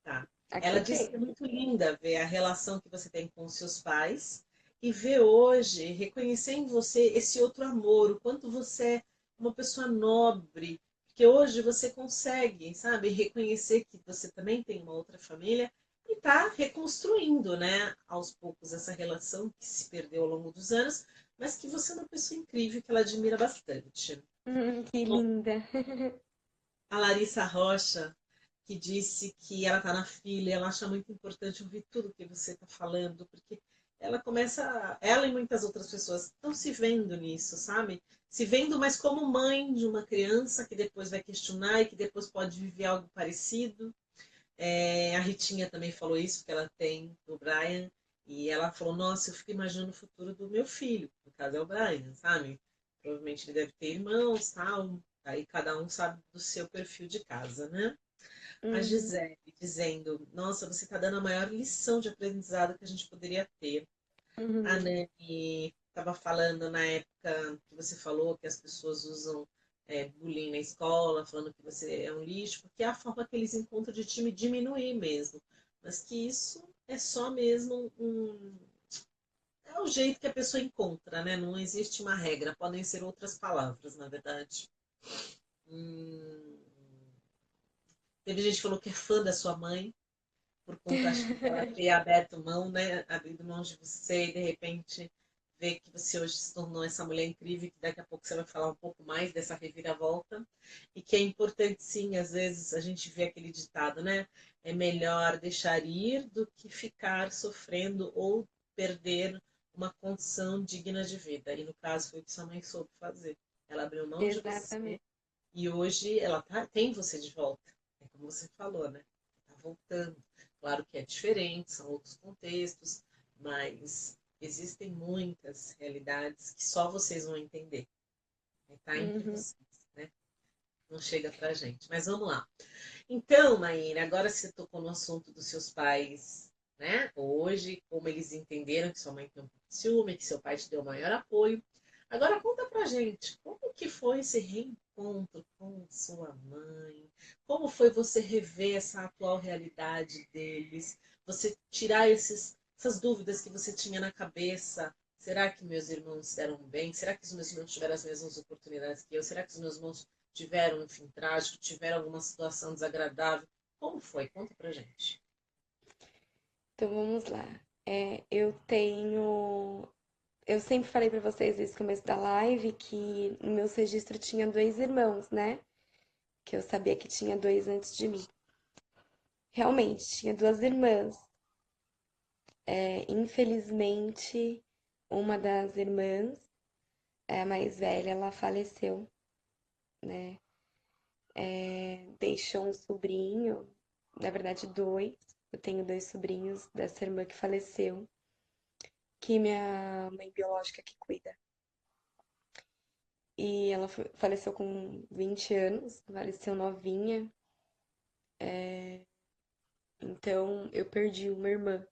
Tá. Aqui Ela disse ok. que é muito linda ver a relação que você tem com os seus pais e ver hoje, reconhecer em você esse outro amor, o quanto você é uma pessoa nobre, porque hoje você consegue, sabe, reconhecer que você também tem uma outra família e está reconstruindo, né, aos poucos essa relação que se perdeu ao longo dos anos, mas que você é uma pessoa incrível que ela admira bastante. Que linda. A Larissa Rocha, que disse que ela está na fila e ela acha muito importante ouvir tudo que você está falando, porque ela começa, ela e muitas outras pessoas estão se vendo nisso, sabe? Se vendo mais como mãe de uma criança que depois vai questionar e que depois pode viver algo parecido. A Ritinha também falou isso, que ela tem do Brian, e ela falou, nossa, eu fico imaginando o futuro do meu filho, no caso é o Brian, sabe? Provavelmente ele deve ter irmãos, tal, aí cada um sabe do seu perfil de casa, né? A Uhum. Gisele dizendo, nossa, você está dando a maior lição de aprendizado que a gente poderia ter. A Uhum. Nani estava falando na época que você falou que as pessoas usam bullying na escola, falando que você é um lixo, porque é a forma que eles encontram de te diminuir mesmo. Mas que isso é só mesmo é o jeito que a pessoa encontra, né? Não existe uma regra, podem ser outras palavras, na verdade. Hum, Teve gente que falou que é fã da sua mãe, por conta, acho que ela ter aberto mão, né? Abrido mão de você e de repente ver que você hoje se tornou essa mulher incrível, que daqui a pouco você vai falar um pouco mais dessa reviravolta. E que é importante, sim, às vezes a gente vê aquele ditado, né? É melhor deixar ir do que ficar sofrendo ou perder uma condição digna de vida. E no caso foi o que sua mãe soube fazer. Ela abriu mão de você Exatamente. e hoje ela tem você de volta. É como você falou, né? Tá voltando. Claro que é diferente, são outros contextos, mas existem muitas realidades que só vocês vão entender. Tá entre Uhum. vocês, né? Não chega pra gente. Mas vamos lá. Então, Maíra, agora você tocou no assunto dos seus pais, né? Hoje, como eles entenderam que sua mãe tem um pouco de ciúme, que seu pai te deu maior apoio. Agora conta pra gente, como que foi esse reencontro com sua mãe? Como foi você rever essa atual realidade deles? Você tirar essas dúvidas que você tinha na cabeça? Será que meus irmãos se deram bem? Será que os meus irmãos tiveram as mesmas oportunidades que eu? Será que os meus irmãos tiveram um fim trágico? Tiveram alguma situação desagradável? Como foi? Conta pra gente. Então vamos lá. Eu tenho. Eu sempre falei pra vocês desde o começo da live que no meu registro tinha dois irmãos, né? Que eu sabia que tinha dois antes de mim. Realmente, tinha duas irmãs. Infelizmente, uma das irmãs, a mais velha, ela faleceu, né? Deixou um sobrinho, na verdade, dois. Eu tenho dois sobrinhos dessa irmã que faleceu, que minha mãe biológica que cuida. E ela faleceu com 20 anos, faleceu novinha. Então eu perdi uma irmã.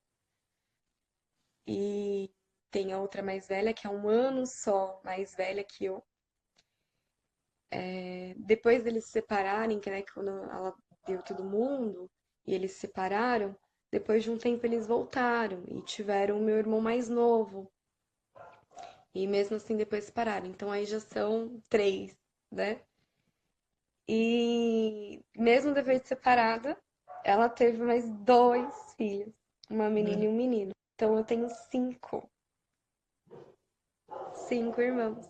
E tem a outra mais velha, que é um ano só mais velha que eu. Depois deles se separarem, que né, quando ela deu todo mundo, e eles se separaram, depois de um tempo eles voltaram e tiveram o meu irmão mais novo. E mesmo assim depois se separaram. Então aí já são três, né? E mesmo depois de separada, ela teve mais dois filhos, uma menina e Uhum. um menino. Então eu tenho cinco irmãos.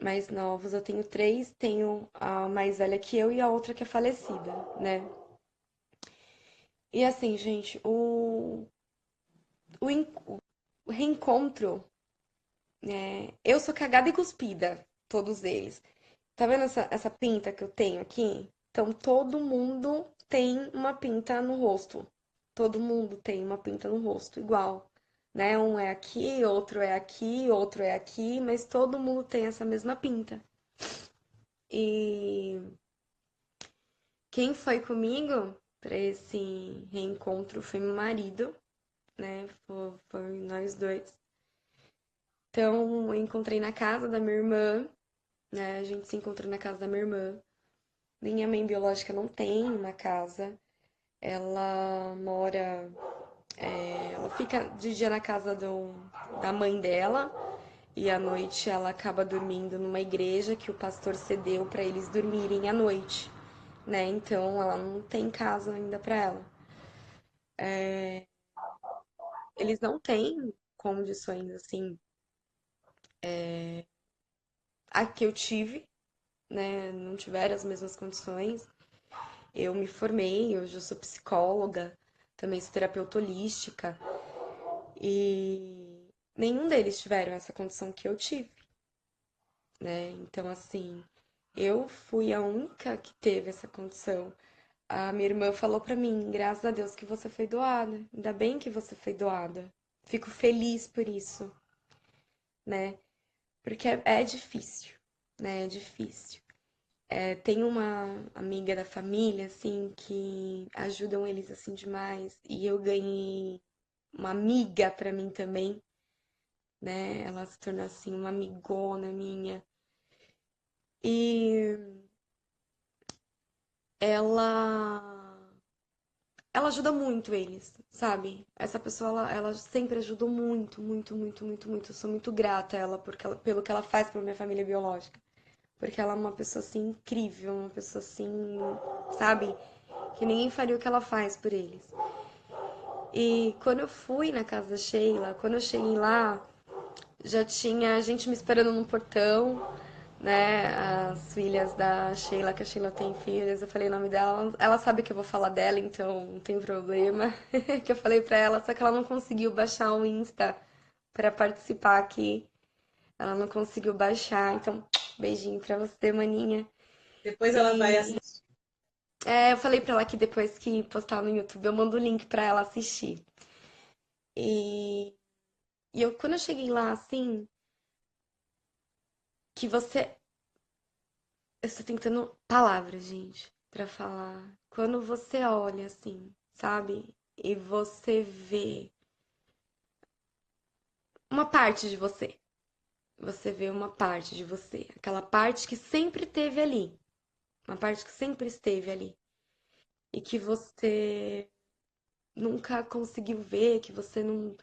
Mais novos. Eu tenho três, tenho a mais velha que eu e a outra que é falecida, né? E assim, gente, o, en- o reencontro, né? Eu sou cagada e cuspida, todos eles. Tá vendo essa pinta que eu tenho aqui? Então, todo mundo tem uma pinta no rosto. Todo mundo tem uma pinta no rosto, igual. Né? Um é aqui, outro é aqui, outro é aqui, mas todo mundo tem essa mesma pinta. E quem foi comigo para esse reencontro foi meu marido, né? Foi nós dois. Então, eu encontrei na casa da minha irmã, né? A gente se encontrou na casa da minha irmã. Minha mãe biológica não tem uma casa. Ela mora. Ela fica de dia na casa da mãe dela e à noite ela acaba dormindo numa igreja que o pastor cedeu para eles dormirem à noite, né? Então ela não tem casa ainda para ela. Eles não têm condições assim, a que eu tive, né? Não tiveram as mesmas condições. Eu me formei, hoje eu sou psicóloga, também sou terapeuta holística e nenhum deles tiveram essa condição que eu tive, né? Então, assim, eu fui a única que teve essa condição. A minha irmã falou pra mim, graças a Deus que você foi doada. Ainda bem que você foi doada. Fico feliz por isso, né? Porque é difícil, né? É difícil. Tem uma amiga da família, assim, que ajudam eles, assim, demais. E eu ganhei uma amiga pra mim também, né? Ela se tornou, assim, uma amigona minha. E ela... Ela ajuda muito eles, sabe? Essa pessoa, ela sempre ajudou muito, muito, muito, muito, muito. Eu sou muito grata a ela, pelo que ela faz pra minha família biológica. Porque ela é uma pessoa assim incrível, uma pessoa assim, sabe? Que ninguém faria o que ela faz por eles. E quando eu fui na casa da Sheila, quando eu cheguei lá, já tinha gente me esperando no portão, né? As filhas da Sheila, que a Sheila tem filhas, eu falei o nome dela. Ela sabe que eu vou falar dela, então não tem problema. Que eu falei pra ela, só que ela não conseguiu baixar o Insta pra participar aqui. Ela não conseguiu baixar, então beijinho pra você, maninha. Depois ela vai E assistir. Eu falei pra ela que depois que postar no YouTube eu mando o link pra ela assistir. E, quando eu cheguei lá, assim, que você. Eu estou tentando palavras, gente, pra falar. Quando você olha, assim, sabe? E você vê uma parte de você. Você vê uma parte de você. Aquela parte que sempre esteve ali. Uma parte que sempre esteve ali. E que você nunca conseguiu ver, que você não.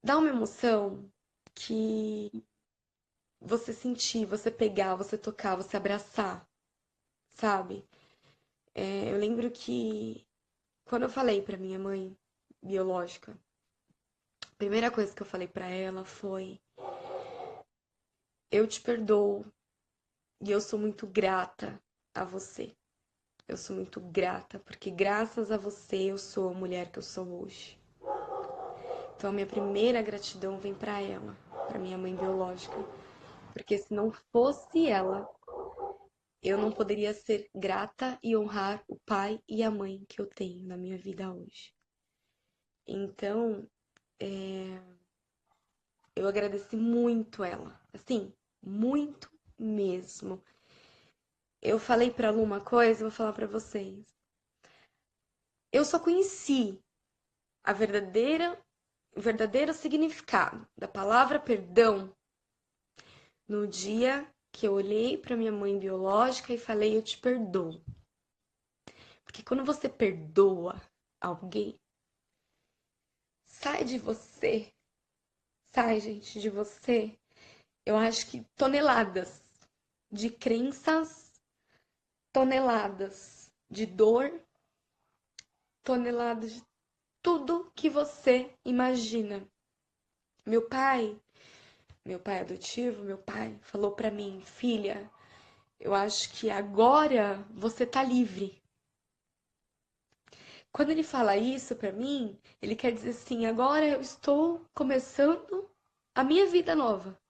Dá uma emoção que você sentir, você pegar, você tocar, você abraçar, sabe? Eu lembro que quando eu falei pra minha mãe biológica, a primeira coisa que eu falei pra ela foi: eu te perdoo e eu sou muito grata a você. Eu sou muito grata, porque graças a você eu sou a mulher que eu sou hoje. Então a minha primeira gratidão vem pra ela, pra minha mãe biológica, porque se não fosse ela, eu não poderia ser grata e honrar o pai e a mãe que eu tenho na minha vida hoje. Então, eu agradeci muito ela, assim, muito mesmo. Eu falei pra Lu uma coisa, vou falar pra vocês. Eu só conheci a o verdadeiro significado da palavra perdão no dia que eu olhei pra minha mãe biológica e falei: eu te perdoo. Porque quando você perdoa alguém, sai de você, sai, gente, de você. Eu acho que toneladas de crenças, toneladas de dor, toneladas de tudo que você imagina. Meu pai, meu pai adotivo, meu pai falou pra mim: filha, eu acho que agora você tá livre. Quando ele fala isso pra mim, ele quer dizer assim: agora eu estou começando a minha vida nova,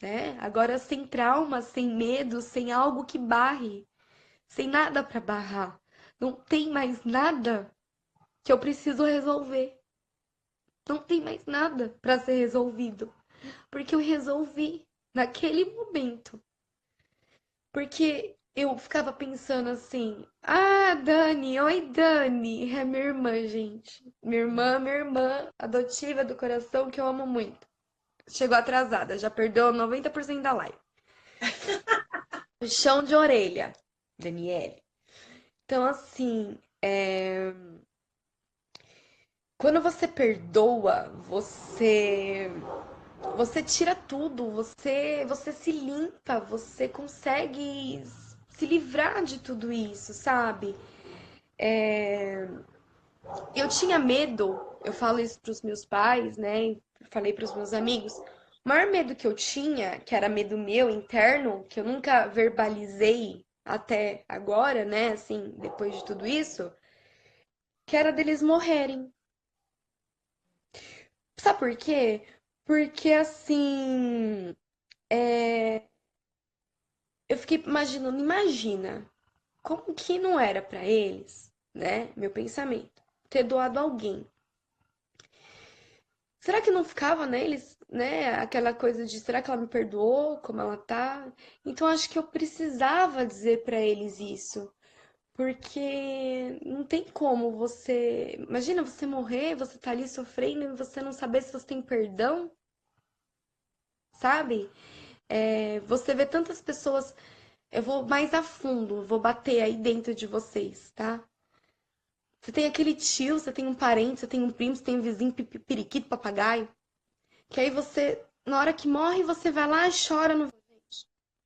né? Agora sem trauma, sem medo, sem algo que barre, sem nada pra barrar. Não tem mais nada que eu preciso resolver. Não tem mais nada pra ser resolvido, porque eu resolvi naquele momento. Porque eu ficava pensando assim: ah, Dani, oi, Dani. É minha irmã, gente. Minha irmã adotiva do coração que eu amo muito. Chegou atrasada, já perdeu 90% da live. Chão de orelha, Daniele. Então, assim, quando você perdoa, você tira tudo, você se limpa, você consegue se livrar de tudo isso, sabe? Eu tinha medo, eu falo isso pros meus pais, né? Falei pros meus amigos. O maior medo que eu tinha, que era medo meu interno, que eu nunca verbalizei até agora, né? Assim, depois de tudo isso, que era deles morrerem. Sabe por quê? Porque assim, eu fiquei imaginando, imagina como que não era pra eles, né? Meu pensamento, ter doado alguém. Será que não ficava neles, né? Aquela coisa de será que ela me perdoou, como ela tá? Então acho que eu precisava dizer pra eles isso, porque não tem como você, imagina você morrer, você tá ali sofrendo e você não saber se você tem perdão, sabe? Você vê tantas pessoas, eu vou mais a fundo, vou bater aí dentro de vocês, tá? Você tem aquele tio, você tem um parente, você tem um primo, você tem um vizinho, periquito, papagaio. Que aí você, na hora que morre, você vai lá e chora no.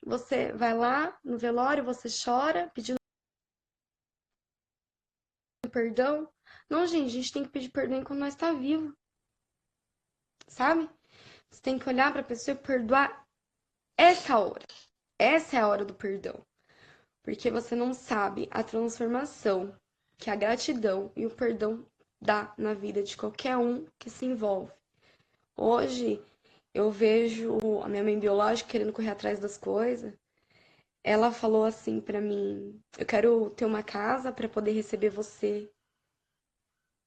Você vai lá no velório, você chora, pedindo perdão. Não, gente, a gente tem que pedir perdão quando nós tá vivo, sabe? Você tem que olhar pra pessoa e perdoar essa hora. Essa é a hora do perdão. Porque você não sabe a transformação que a gratidão e o perdão dá na vida de qualquer um que se envolve. Hoje, eu vejo a minha mãe biológica querendo correr atrás das coisas. ela falou assim pra mim: eu quero ter uma casa pra poder receber você,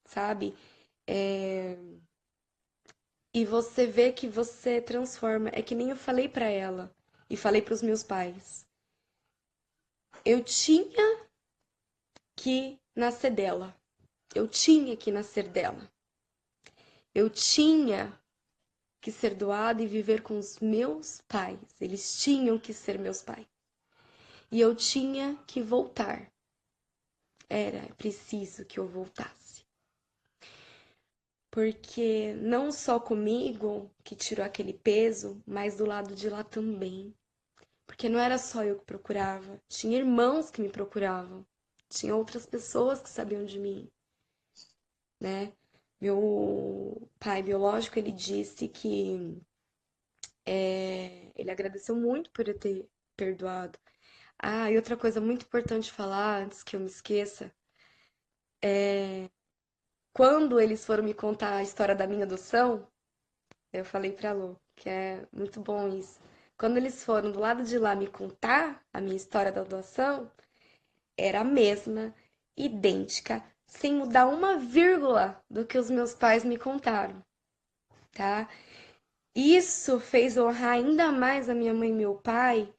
sabe? É, e você vê que você transforma. É que nem eu falei pra ela e falei pros meus pais. Eu tinha que nascer dela. Eu tinha que nascer dela. Eu tinha que ser doada e viver com os meus pais. Eles tinham que ser meus pais. E eu tinha que voltar. Era preciso que eu voltasse. Porque não só comigo que tirou aquele peso, mas do lado de lá também. Porque não era só eu que procurava, tinha irmãos que me procuravam, tinha outras pessoas que sabiam de mim, né? Meu pai biológico, ele disse que ele agradeceu muito por eu ter perdoado. Ah, e outra coisa muito importante falar, antes que eu me esqueça, quando eles foram me contar a história da minha adoção, eu falei pra Lu, que é muito bom isso. Quando eles foram do lado de lá me contar a minha história da adoção, era a mesma, idêntica, sem mudar uma vírgula do que os meus pais me contaram, tá? Isso fez honrar ainda mais a minha mãe e meu pai,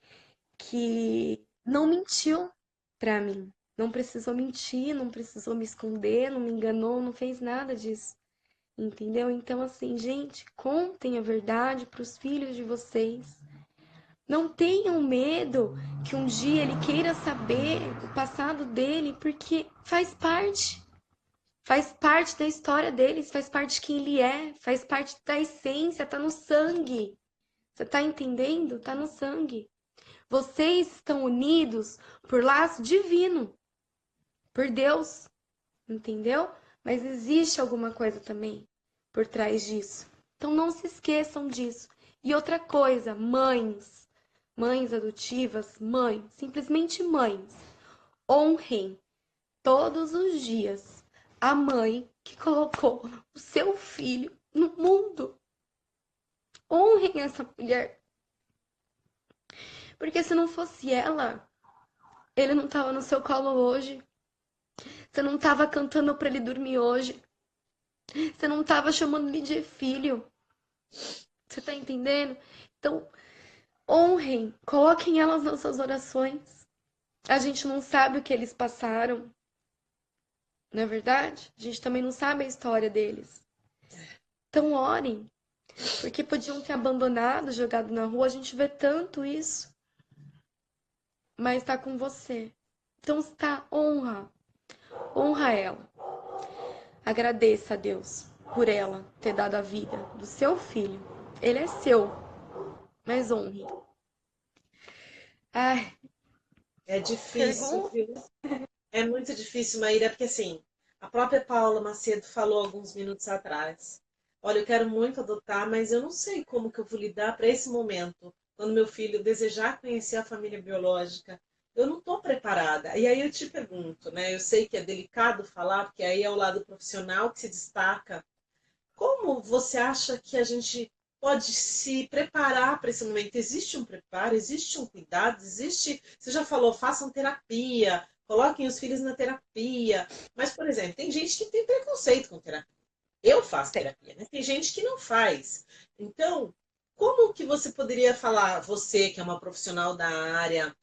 que não mentiu pra mim. Não precisou mentir, não precisou me esconder, não me enganou, não fez nada disso. Entendeu? Então, assim, gente, contem a verdade pros filhos de vocês. Não tenham medo que um dia ele queira saber o passado dele, porque faz parte da história deles, faz parte de quem ele é, faz parte da essência, tá no sangue. Você tá entendendo? Tá no sangue. Vocês estão unidos por laço divino, por Deus, entendeu? Mas existe alguma coisa também por trás disso. Então não se esqueçam disso. E outra coisa, mães, mães adotivas, mães, simplesmente mães, honrem todos os dias a mãe que colocou o seu filho no mundo. Honrem essa mulher, porque se não fosse ela, ele não tava no seu colo hoje. Você não tava cantando para ele dormir hoje. Você não tava chamando ele de filho. Você tá entendendo? Então, honrem, coloquem elas nas suas orações. A gente não sabe o que eles passaram, não é verdade? A gente também não sabe a história deles. Então, orem, porque podiam ter abandonado, jogado na rua. A gente vê tanto isso, mas tá com você. Então, está, honra ela. Agradeça a Deus por ela ter dado a vida do seu filho. Ele é seu, mas honre. Ai, É difícil, pergunta. viu? É muito difícil, Maíra, porque assim, a própria Paula Macedo falou alguns minutos atrás. Olha, eu quero muito adotar, mas eu não sei como que eu vou lidar para esse momento, quando meu filho desejar conhecer a família biológica. Eu não estou preparada. E aí eu te pergunto, né? Eu sei que é delicado falar, porque aí é o lado profissional que se destaca. Como você acha que a gente pode se preparar para esse momento? Existe um preparo, existe um cuidado, existe. Você já falou, façam terapia, coloquem os filhos na terapia. Mas, por exemplo, tem gente que tem preconceito com terapia. Eu faço terapia, né? Tem gente que não faz. Então, como que você poderia falar, você que é uma profissional da área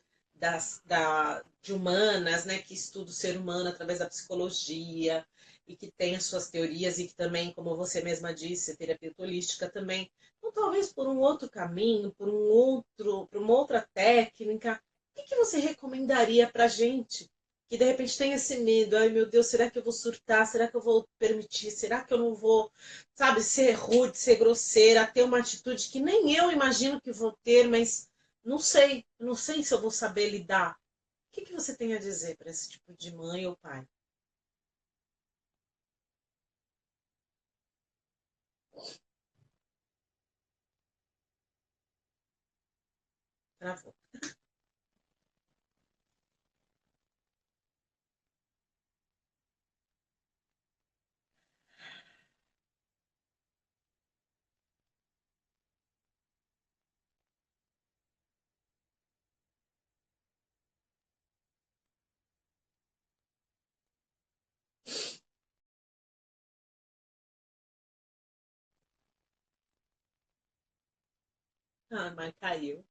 de humanas, né, que estuda o ser humano através da psicologia e que tem as suas teorias e que também, como você mesma disse, terapia holística também, então talvez por um outro caminho, por uma outra técnica, o que que você recomendaria para gente que de repente tem esse medo, ai meu Deus, será que eu vou surtar? Será que eu vou permitir? Será que eu não vou, sabe, ser rude, ser grosseira, ter uma atitude que nem eu imagino que vou ter, mas não sei se eu vou saber lidar. O que que você tem a dizer para esse tipo de mãe ou pai? Travou. Ah, mas caiu.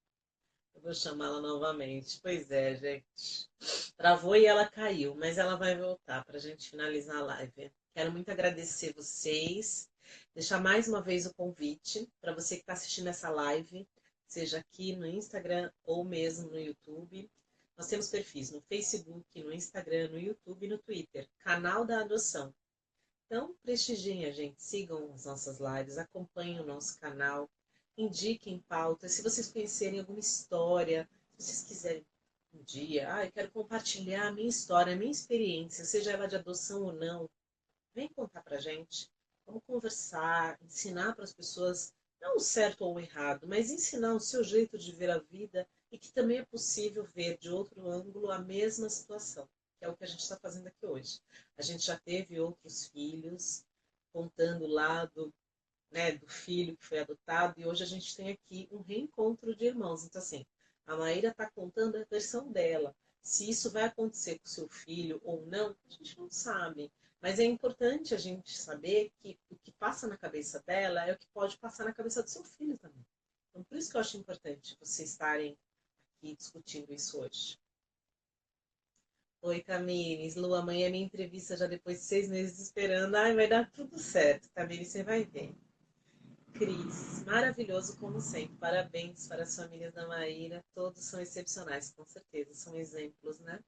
Eu vou chamá-la novamente. Pois é, gente. Travou e ela caiu, mas ela vai voltar para a gente finalizar a live. Quero muito agradecer vocês, deixar mais uma vez o convite para você que está assistindo essa live, seja aqui no Instagram ou mesmo no YouTube. Nós temos perfis no Facebook, no Instagram, no YouTube e no Twitter, Canal da Adoção. Então, prestigiem a gente, sigam as nossas lives, acompanhem o nosso canal, indiquem pautas. Se vocês conhecerem alguma história, se vocês quiserem um dia, eu quero compartilhar a minha história, a minha experiência, seja ela de adoção ou não, vem contar pra gente. Vamos conversar, ensinar para as pessoas, não o certo ou o errado, mas ensinar o seu jeito de ver a vida e que também é possível ver de outro ângulo a mesma situação, que é o que a gente está fazendo aqui hoje. A gente já teve outros filhos, contando o lado, né, do filho que foi adotado, e hoje a gente tem aqui um reencontro de irmãos. Então, assim, a Maíra está contando a versão dela. Se isso vai acontecer com o seu filho ou não, a gente não sabe. Mas é importante a gente saber que o que passa na cabeça dela é o que pode passar na cabeça do seu filho também. Então, por isso que eu acho importante vocês estarem aqui discutindo isso hoje. Oi, Camille. Lu, amanhã é minha entrevista já depois de 6 meses esperando. Ai, vai dar tudo certo, Camille, você vai ver. Cris, maravilhoso como sempre. Parabéns para as famílias da Maíra. Todos são excepcionais, com certeza. São exemplos, né?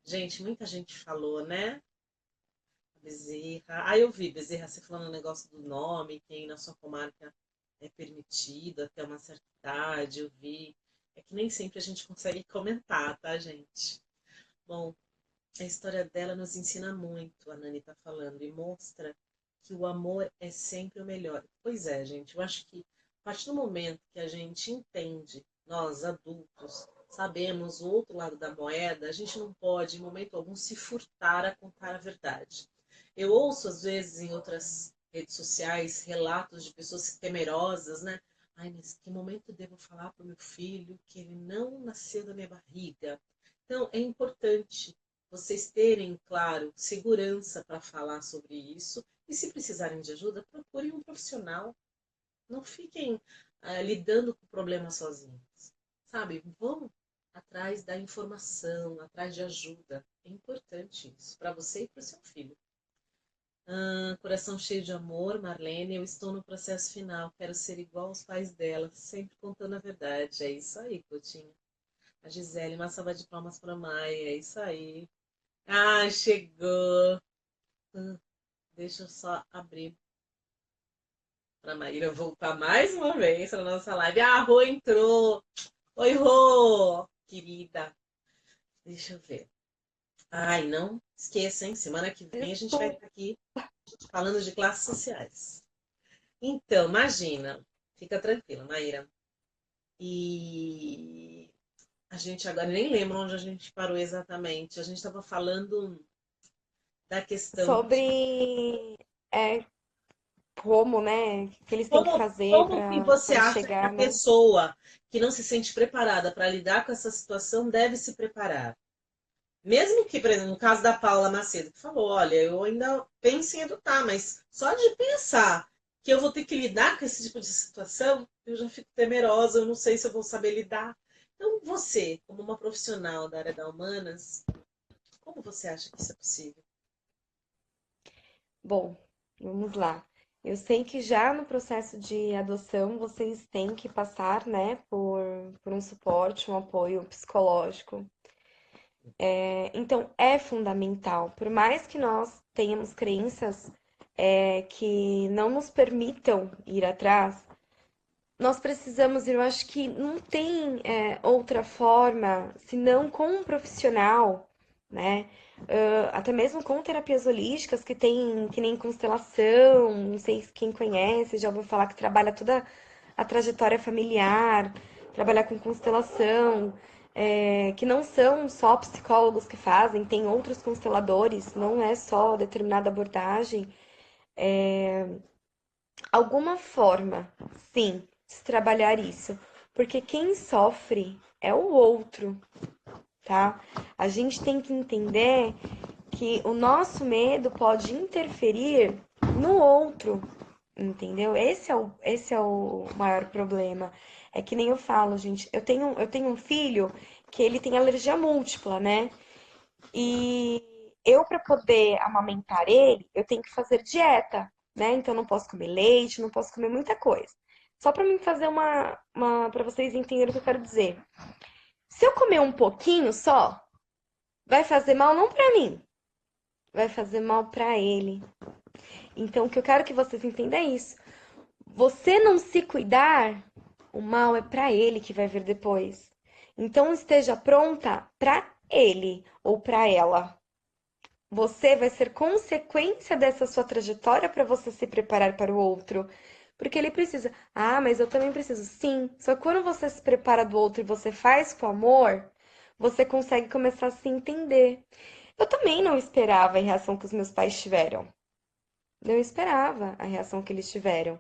Gente, muita gente falou, né? Bezerra. Eu vi, Bezerra, você falando o negócio do nome, quem na sua comarca é permitido até uma certa idade, eu vi. É que nem sempre a gente consegue comentar, tá, gente? Bom, a história dela nos ensina muito, a Nani tá falando, e mostra que o amor é sempre o melhor. Pois é, gente, eu acho que a partir do momento que a gente entende, nós adultos, sabemos o outro lado da moeda, a gente não pode, em momento algum, se furtar a contar a verdade. Eu ouço, às vezes, em outras redes sociais, relatos de pessoas temerosas, né? Ai, mas que momento eu devo falar para o meu filho que ele não nasceu da minha barriga? Então, é importante vocês terem, claro, segurança para falar sobre isso. E se precisarem de ajuda, procurem um profissional. Não fiquem lidando com o problema sozinhos. Sabe? Vão atrás da informação, atrás de ajuda. É importante isso para você e para o seu filho. Coração cheio de amor, Marlene. Eu estou no processo final. Quero ser igual aos pais dela, sempre contando a verdade. É isso aí, Coutinho. A Gisele, uma salva de palmas para a Maia. É isso aí. Chegou. Deixa eu só abrir para a Maíra voltar mais uma vez para nossa live. Rô entrou. Oi, Rô, querida. Deixa eu ver. Não esqueça, hein? Semana que vem a gente vai estar aqui falando de classes sociais. Então, imagina. Fica tranquila, Maíra. E a gente agora nem lembra onde a gente parou exatamente. A gente estava falando da questão Sobre como, né, que eles têm que como, fazer como que você para acha que a chegar, né? pessoa que não se sente preparada para lidar com essa situação deve se preparar? Mesmo que, por exemplo, no caso da Paula Macedo, que falou, olha, eu ainda penso em adotar, mas só de pensar que eu vou ter que lidar com esse tipo de situação, eu já fico temerosa, eu não sei se eu vou saber lidar. Então, você, como uma profissional da área da humanas, como você acha que isso é possível? Bom, vamos lá. Eu sei que já no processo de adoção vocês têm que passar, né, por um suporte, um apoio psicológico. Então, é fundamental. Por mais que nós tenhamos crenças que não nos permitam ir atrás, nós precisamos, eu acho que não tem outra forma, senão com um profissional, né? Até mesmo com terapias holísticas que tem, que nem constelação, não sei se quem conhece, já ouviu falar que trabalha toda a trajetória familiar, trabalhar com constelação, que não são só psicólogos que fazem, tem outros consteladores, não é só determinada abordagem. Alguma forma, sim, de trabalhar isso, porque quem sofre é o outro, tá? A gente tem que entender que o nosso medo pode interferir no outro, entendeu? Esse é o maior problema. É que nem eu falo, gente, eu tenho um filho que ele tem alergia múltipla, né? E eu, para poder amamentar ele, eu tenho que fazer dieta, né? Então, eu não posso comer leite, não posso comer muita coisa. Só para mim fazer para vocês entenderem o que eu quero dizer. Se eu comer um pouquinho só, vai fazer mal não para mim, vai fazer mal para ele. Então, o que eu quero que vocês entendam é isso. Você não se cuidar, o mal é para ele que vai vir depois. Então, esteja pronta para ele ou para ela. Você vai ser consequência dessa sua trajetória para você se preparar para o outro. Porque ele precisa. Ah, mas eu também preciso. Sim. Só que quando você se prepara do outro e você faz com amor, você consegue começar a se entender. Eu também não esperava a reação que os meus pais tiveram. Não esperava a reação que eles tiveram.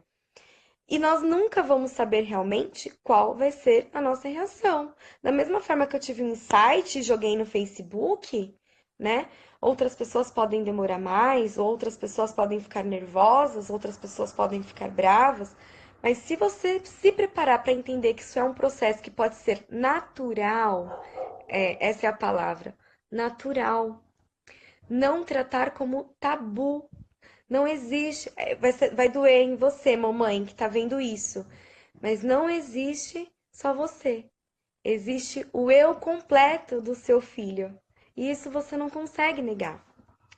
E nós nunca vamos saber realmente qual vai ser a nossa reação. Da mesma forma que eu tive um insight e joguei no Facebook, né? Outras pessoas podem demorar mais, outras pessoas podem ficar nervosas, outras pessoas podem ficar bravas. Mas se você se preparar para entender que isso é um processo que pode ser natural, essa é a palavra, natural. Não tratar como tabu. Não existe. Vai doer em você, mamãe, que tá vendo isso. Mas não existe só você. Existe o eu completo do seu filho. E isso você não consegue negar.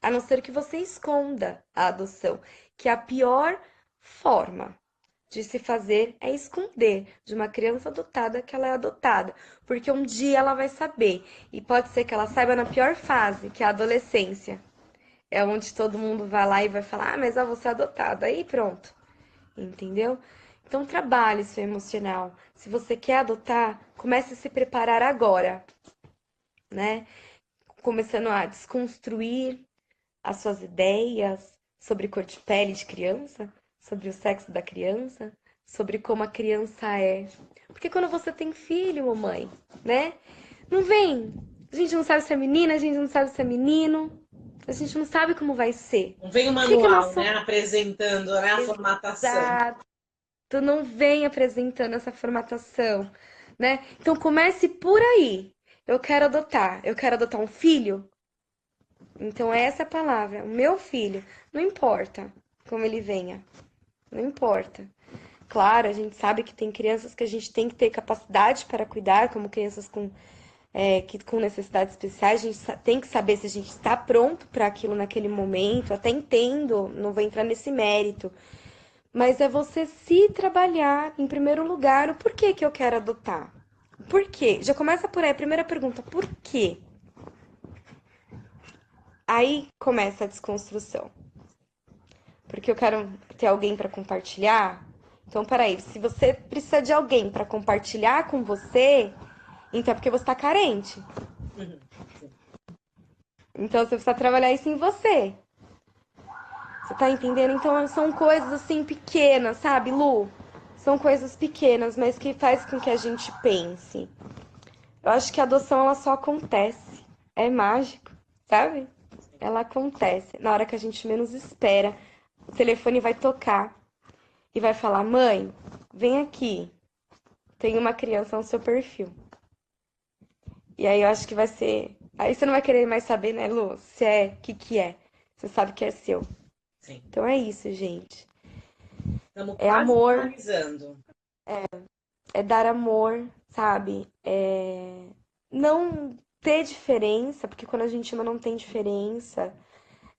A não ser que você esconda a adoção, que é a pior forma de se fazer é esconder de uma criança adotada que ela é adotada, porque um dia ela vai saber, e pode ser que ela saiba na pior fase, que é a adolescência. É onde todo mundo vai lá e vai falar, ah, mas você é adotado. Aí pronto, entendeu? Então trabalhe seu emocional. Se você quer adotar, comece a se preparar agora, né? Começando a desconstruir as suas ideias sobre cor de pele de criança, sobre o sexo da criança, sobre como a criança é. Porque quando você tem filho, mamãe, né? Não vem. A gente não sabe se é menina, a gente não sabe se é menino. A gente não sabe como vai ser. Não vem o Por que que nós manual, né? somos Apresentando, né, a formatação. exato? Não vem apresentando essa formatação, né? Então comece por aí. Eu quero adotar. Eu quero adotar um filho. Então essa é a palavra. O meu filho. Não importa como ele venha. Não importa. Claro, a gente sabe que tem crianças que a gente tem que ter capacidade para cuidar, como crianças com necessidades especiais. A gente tem que saber se a gente está pronto para aquilo naquele momento. Até entendo, não vou entrar nesse mérito. Mas é você se trabalhar em primeiro lugar. O porquê que eu quero adotar? Por quê? Já começa por aí. A primeira pergunta, por quê? Aí começa a desconstrução. Porque eu quero ter alguém para compartilhar. Então, peraí, se você precisa de alguém para compartilhar com você, então é porque você está carente. Uhum. Então você precisa trabalhar isso em você. Você tá entendendo? Então são coisas assim pequenas, sabe, Lu? São coisas pequenas, mas que faz com que a gente pense. Eu acho que a adoção ela só acontece. É mágico, sabe? Ela acontece na hora que a gente menos espera. O telefone vai tocar e vai falar: "Mãe, vem aqui. Tem uma criança no seu perfil". E aí eu acho que vai ser. Aí você não vai querer mais saber, né, Lu? Se é, o que que é. Você sabe que é seu. Sim. Então é isso, gente. Estamos É quase amor, finalizando. é dar amor, sabe? É não ter diferença, porque quando a gente ama não tem diferença.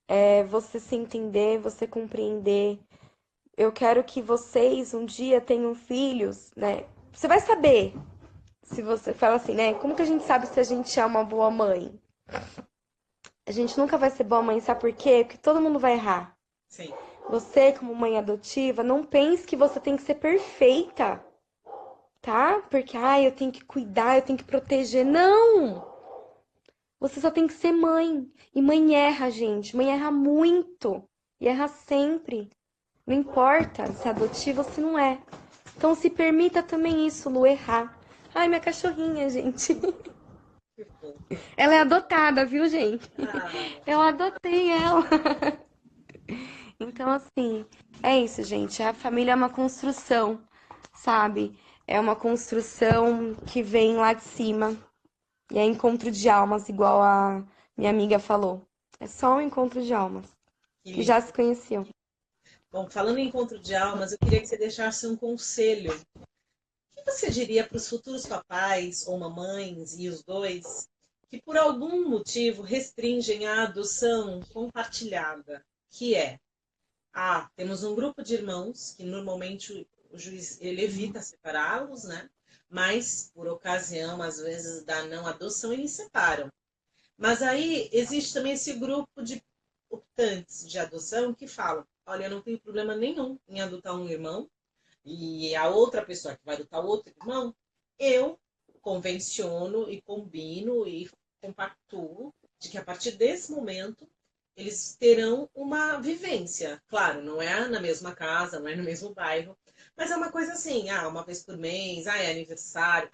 É você se entender, você compreender. Eu quero que vocês um dia tenham filhos, né? Você vai saber se você fala assim, né? Como que a gente sabe se a gente é uma boa mãe? A gente nunca vai ser boa mãe, sabe por quê? Porque todo mundo vai errar. Sim. Você, como mãe adotiva, não pense que você tem que ser perfeita, tá? Porque, ai, eu tenho que cuidar, eu tenho que proteger. Não! Você só tem que ser mãe. E mãe erra, gente. Mãe erra muito. E erra sempre. Não importa se é adotiva ou se não é. Então se permita também isso, Lu, errar. Ai, minha cachorrinha, gente. Que fofo. Ela é adotada, viu, gente? Ah, Eu adotei ela. Então, assim, é isso, gente. A família é uma construção, sabe? É uma construção que vem lá de cima. E é encontro de almas, igual a minha amiga falou. É só um encontro de almas, Que que já lindo. se conheciam. Bom, falando em encontro de almas, eu queria que você deixasse um conselho. O que você diria para os futuros papais ou mamães, e os dois, que por algum motivo restringem a adoção compartilhada? Que é, temos um grupo de irmãos que normalmente o juiz ele evita separá-los, né? Mas por ocasião, às vezes, da não adoção, eles separam. Mas aí existe também esse grupo de optantes de adoção que falam: olha, eu não tenho problema nenhum em adotar um irmão, e a outra pessoa que vai adotar outro irmão, eu convenciono e combino e compactuo de que a partir desse momento eles terão uma vivência. Claro, não é na mesma casa, não é no mesmo bairro, mas é uma coisa assim, uma vez por mês, é aniversário,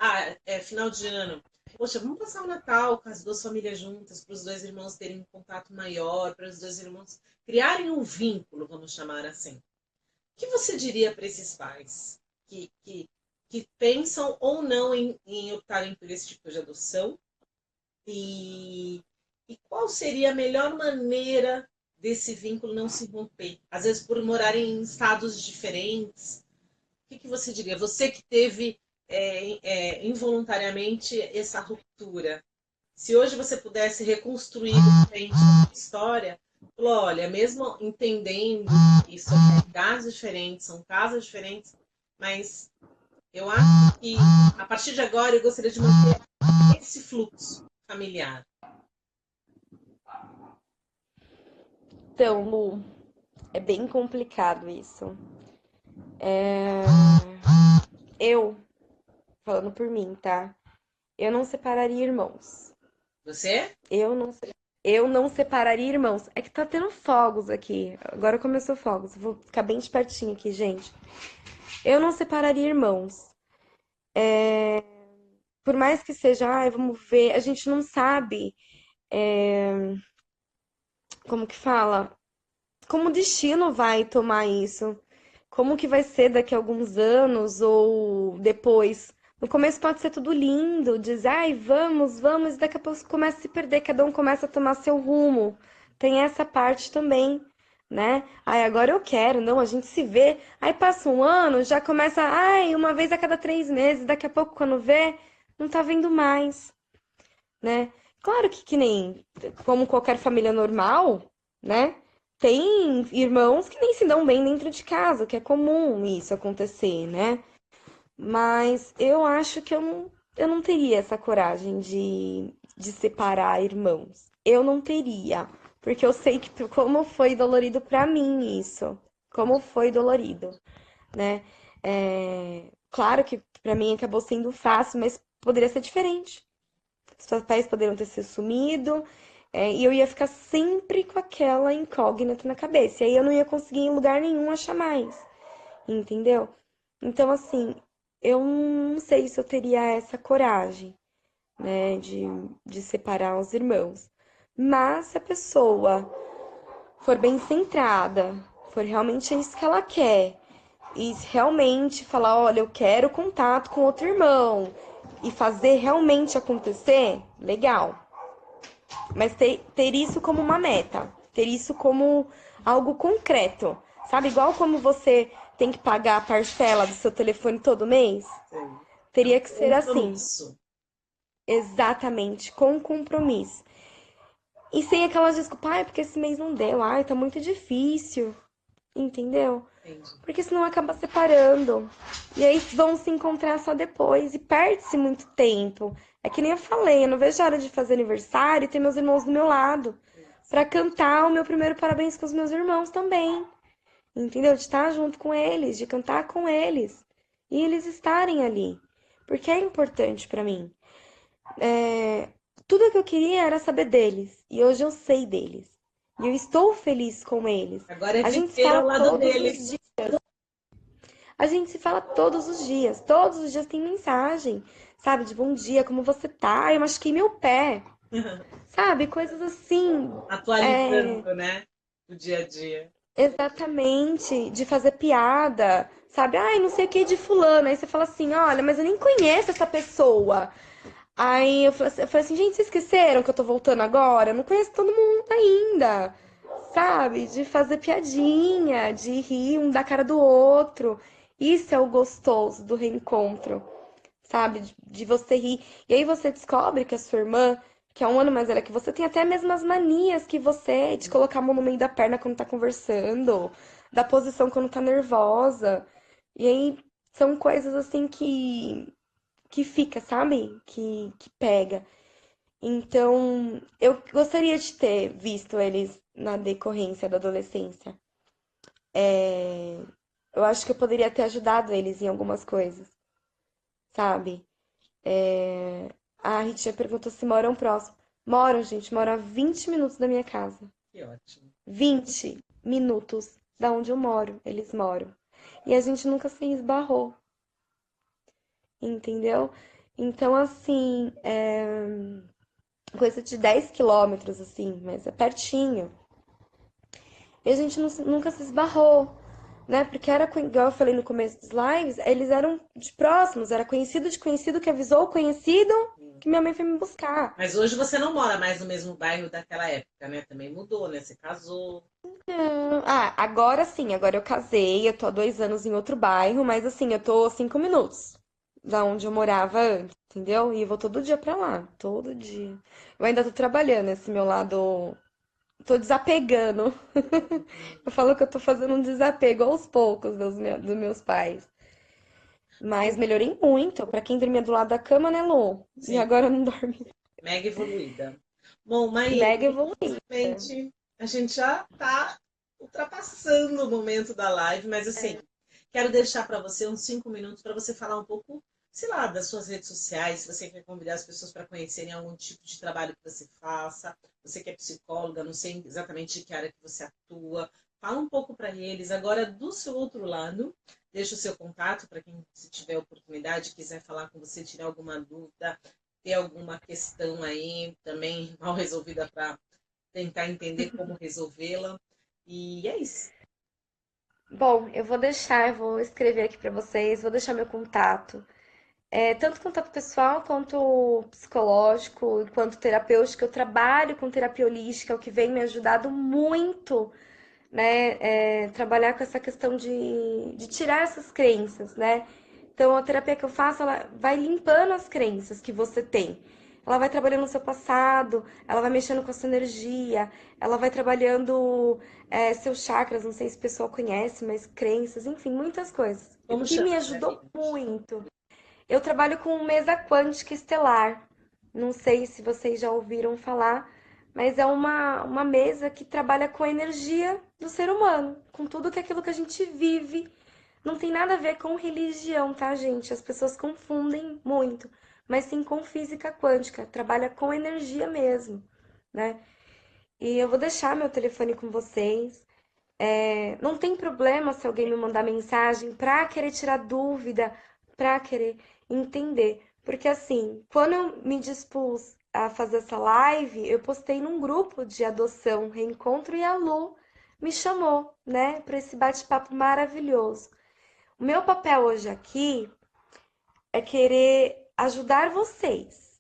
é final de ano. Poxa, vamos passar o Natal com as duas famílias juntas, para os dois irmãos terem um contato maior, para os dois irmãos criarem um vínculo, vamos chamar assim. O que você diria para esses pais que pensam ou não em optarem por esse tipo de adoção? E, e qual seria a melhor maneira desse vínculo não se romper? Às vezes por morarem em estados diferentes. O que você diria? Você que teve involuntariamente essa ruptura. Se hoje você pudesse reconstruir a história, falou, olha, mesmo entendendo que são realidades diferentes, são casas diferentes, mas eu acho que a partir de agora eu gostaria de manter esse fluxo familiar. Então, Lu, é bem complicado isso. Eu, falando por mim, tá? Eu não separaria irmãos. Você? Eu não, eu não separaria irmãos. É que tá tendo fogos aqui. Agora começou fogos. Vou ficar bem de pertinho aqui, gente. Eu não separaria irmãos. Por mais que seja, vamos ver, a gente não sabe como que fala, como o destino vai tomar isso. Como que vai ser daqui a alguns anos ou depois? No começo pode ser tudo lindo, diz, ai, vamos, vamos, e daqui a pouco começa a se perder, cada um começa a tomar seu rumo. Tem essa parte também, né? Ai, agora eu quero, não, a gente se vê. Aí passa um ano, já começa, ai, uma vez a cada 3 meses, daqui a pouco quando vê, não tá vendo mais, né? Claro que nem como qualquer família normal, né? Tem irmãos que nem se dão bem dentro de casa, que é comum isso acontecer, né? Mas eu acho que eu não teria essa coragem de separar irmãos. Eu não teria, porque eu sei que como foi dolorido pra mim isso, como foi dolorido, né? Claro que pra mim acabou sendo fácil, mas poderia ser diferente. Os papéis poderiam ter se sumido, e eu ia ficar sempre com aquela incógnita na cabeça. E aí eu não ia conseguir em lugar nenhum achar mais, entendeu? Então, assim, eu não sei se eu teria essa coragem, né, de separar os irmãos. Mas se a pessoa for bem centrada, for realmente isso que ela quer, e realmente falar, olha, eu quero contato com outro irmão, e fazer realmente acontecer, legal. Mas ter isso como uma meta, ter isso como algo concreto. Sabe, igual como você tem que pagar a parcela do seu telefone todo mês? Sim. É um Teria que ser assim. compromisso. Exatamente, com compromisso. E sem aquelas desculpas, ai, porque esse mês não deu, ai, tá muito difícil. Entendeu? Entendi. Porque senão acaba separando. E aí vão se encontrar só depois. E perde-se muito tempo. É que nem eu falei, eu não vejo a hora de fazer aniversário e ter meus irmãos do meu lado. Pra cantar o meu primeiro parabéns com os meus irmãos também. Entendeu? De estar junto com eles, de cantar com eles. E eles estarem ali. Porque é importante pra mim. Tudo que eu queria era saber deles. E hoje eu sei deles. E eu estou feliz com eles. Agora é A gente se viver fala ao lado todos os deles. dias. A gente se fala todos os dias. Todos os dias tem mensagem, sabe? De bom dia, como você tá? Eu machuquei meu pé, sabe? Coisas assim. É, Atualizando, né? O dia a dia. Exatamente, de fazer piada, sabe? Ai, não sei o que de fulano. Aí você fala assim, olha, mas eu nem conheço essa pessoa. Aí eu falei assim, gente, vocês esqueceram que eu tô voltando agora? Eu não conheço todo mundo ainda, sabe? De fazer piadinha, de rir um da cara do outro. Isso é o gostoso do reencontro, sabe? De você rir. E aí você descobre que a sua irmã, que é um ano mais velha que você, tem até as mesmas manias que você, de colocar a mão no meio da perna quando tá conversando, da posição quando tá nervosa. E aí são coisas assim que fica, sabe? Que pega. Então, eu gostaria de ter visto eles na decorrência da adolescência. Eu acho que eu poderia ter ajudado eles em algumas coisas, sabe? A Ritinha perguntou se moram próximo. Moram, gente, moram a 20 minutos da minha casa. Que ótimo. 20 minutos da onde eu moro, eles moram. E a gente nunca se esbarrou, entendeu? Então, assim, coisa de 10 quilômetros, assim, mas é pertinho. E a gente nunca se esbarrou, né? Porque era, igual eu falei no começo dos lives, eles eram de próximos, era conhecido de conhecido que avisou o conhecido que minha mãe foi me buscar. Mas hoje você não mora mais no mesmo bairro daquela época, né? Também mudou, né? Você casou. Agora sim, agora eu casei, eu tô há 2 anos em outro bairro, mas assim, eu tô 5 minutos da onde eu morava antes, entendeu? E eu vou todo dia pra lá, todo dia. Eu ainda tô trabalhando esse meu lado, tô desapegando. Eu falo que eu tô fazendo um desapego aos poucos dos meus pais. Mas melhorei muito. Pra quem dormia do lado da cama, né, Lu? E Sim, agora não dorme. mega evoluída. Bom, Maíra, Mega evoluí. infelizmente a gente já está ultrapassando o momento da live, mas assim, quero deixar para você uns 5 minutos para você falar um pouco, sei lá, das suas redes sociais, se você quer convidar as pessoas para conhecerem algum tipo de trabalho que você faça, você que é psicóloga, não sei exatamente de que área que você atua, fala um pouco para eles. Agora, do seu outro lado, deixa o seu contato para quem, se tiver oportunidade, quiser falar com você, tirar alguma dúvida, ter alguma questão aí também mal resolvida para tentar entender como resolvê-la. E é isso. Bom, eu vou escrever aqui pra vocês, vou deixar meu contato. Tanto contato pessoal quanto psicológico, quanto terapêutico. Eu trabalho com terapia holística, o que vem me ajudado muito, né? Trabalhar com essa questão de tirar essas crenças, né? Então, a terapia que eu faço, ela vai limpando as crenças que você tem. Ela vai trabalhando no seu passado, ela vai mexendo com a sua energia, ela vai trabalhando seus chakras, não sei se o pessoal conhece, mas crenças, enfim, muitas coisas. O Como que me chama a ajudou terapia? muito. Eu trabalho com mesa quântica estelar. Não sei se vocês já ouviram falar, mas é uma mesa que trabalha com a energia do ser humano, com tudo que é aquilo que a gente vive. Não tem nada a ver com religião, tá, gente? As pessoas confundem muito, mas sim com física quântica, trabalha com energia mesmo, né? E eu vou deixar meu telefone com vocês. Não tem problema se alguém me mandar mensagem pra querer tirar dúvida, pra querer entender. Porque assim, quando eu me dispus a fazer essa live, eu postei num grupo de adoção, reencontro, e a Lu me chamou, né, para esse bate-papo maravilhoso. O meu papel hoje aqui é querer ajudar vocês.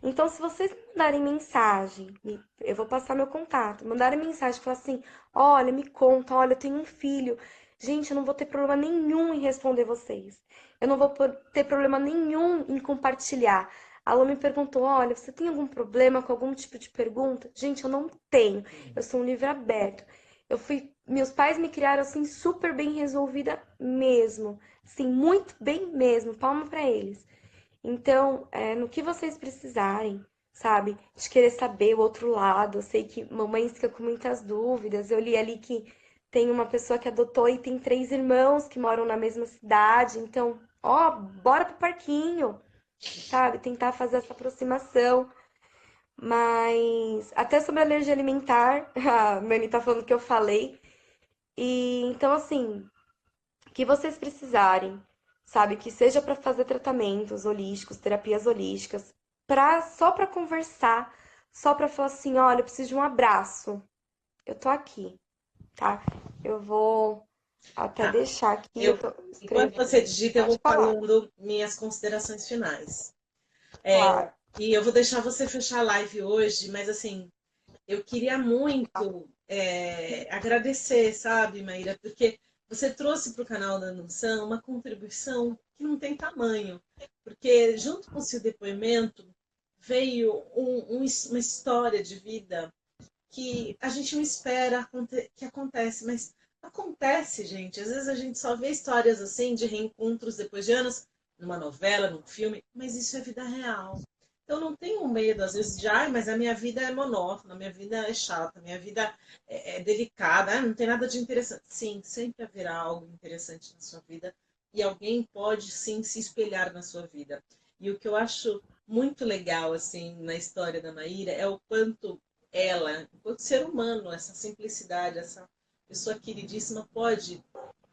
Então, se vocês me mandarem mensagem, eu vou passar meu contato, mandarem mensagem, falar assim, olha, me conta, olha, eu tenho um filho. Gente, eu não vou ter problema nenhum em responder vocês. Eu não vou ter problema nenhum em compartilhar. A Lu me perguntou, olha, você tem algum problema com algum tipo de pergunta? Gente, eu não tenho. Eu sou um livro aberto. Meus pais me criaram assim super bem resolvida mesmo. Sim, muito bem mesmo. Palma pra eles. Então, no que vocês precisarem, sabe? De querer saber o outro lado. Eu sei que mamãe fica com muitas dúvidas. Eu li ali que tem uma pessoa que adotou e tem 3 irmãos que moram na mesma cidade. Então, ó, bora pro parquinho, sabe? Tentar fazer essa aproximação. Mas até sobre alergia alimentar, a Mani tá falando que eu falei. E então, assim, que vocês precisarem, sabe? Que seja para fazer tratamentos holísticos, terapias holísticas, só para conversar, só para falar assim, olha, eu preciso de um abraço. Eu tô aqui. tá? Eu vou até Tá. deixar aqui, eu Eu, tô enquanto você escrevendo. digita, eu Pode vou falar, falando minhas considerações finais. claro. E eu vou deixar você fechar a live hoje, mas assim, eu queria muito agradecer, sabe, Maíra, porque você trouxe para o canal da Anunção uma contribuição que não tem tamanho, porque junto com o seu depoimento veio uma história de vida que a gente não espera que acontece, mas acontece, gente. Às vezes a gente só vê histórias assim de reencontros depois de anos, numa novela, num filme, mas isso é vida real. Então não tenho medo, às vezes, de, ai, mas a minha vida é monótona, a minha vida é chata, a minha vida é delicada, não tem nada de interessante. Sim, sempre haverá algo interessante na sua vida e alguém pode sim se espelhar na sua vida. E o que eu acho muito legal assim na história da Maíra é o quanto ela, enquanto ser humano, essa simplicidade, essa pessoa queridíssima pode,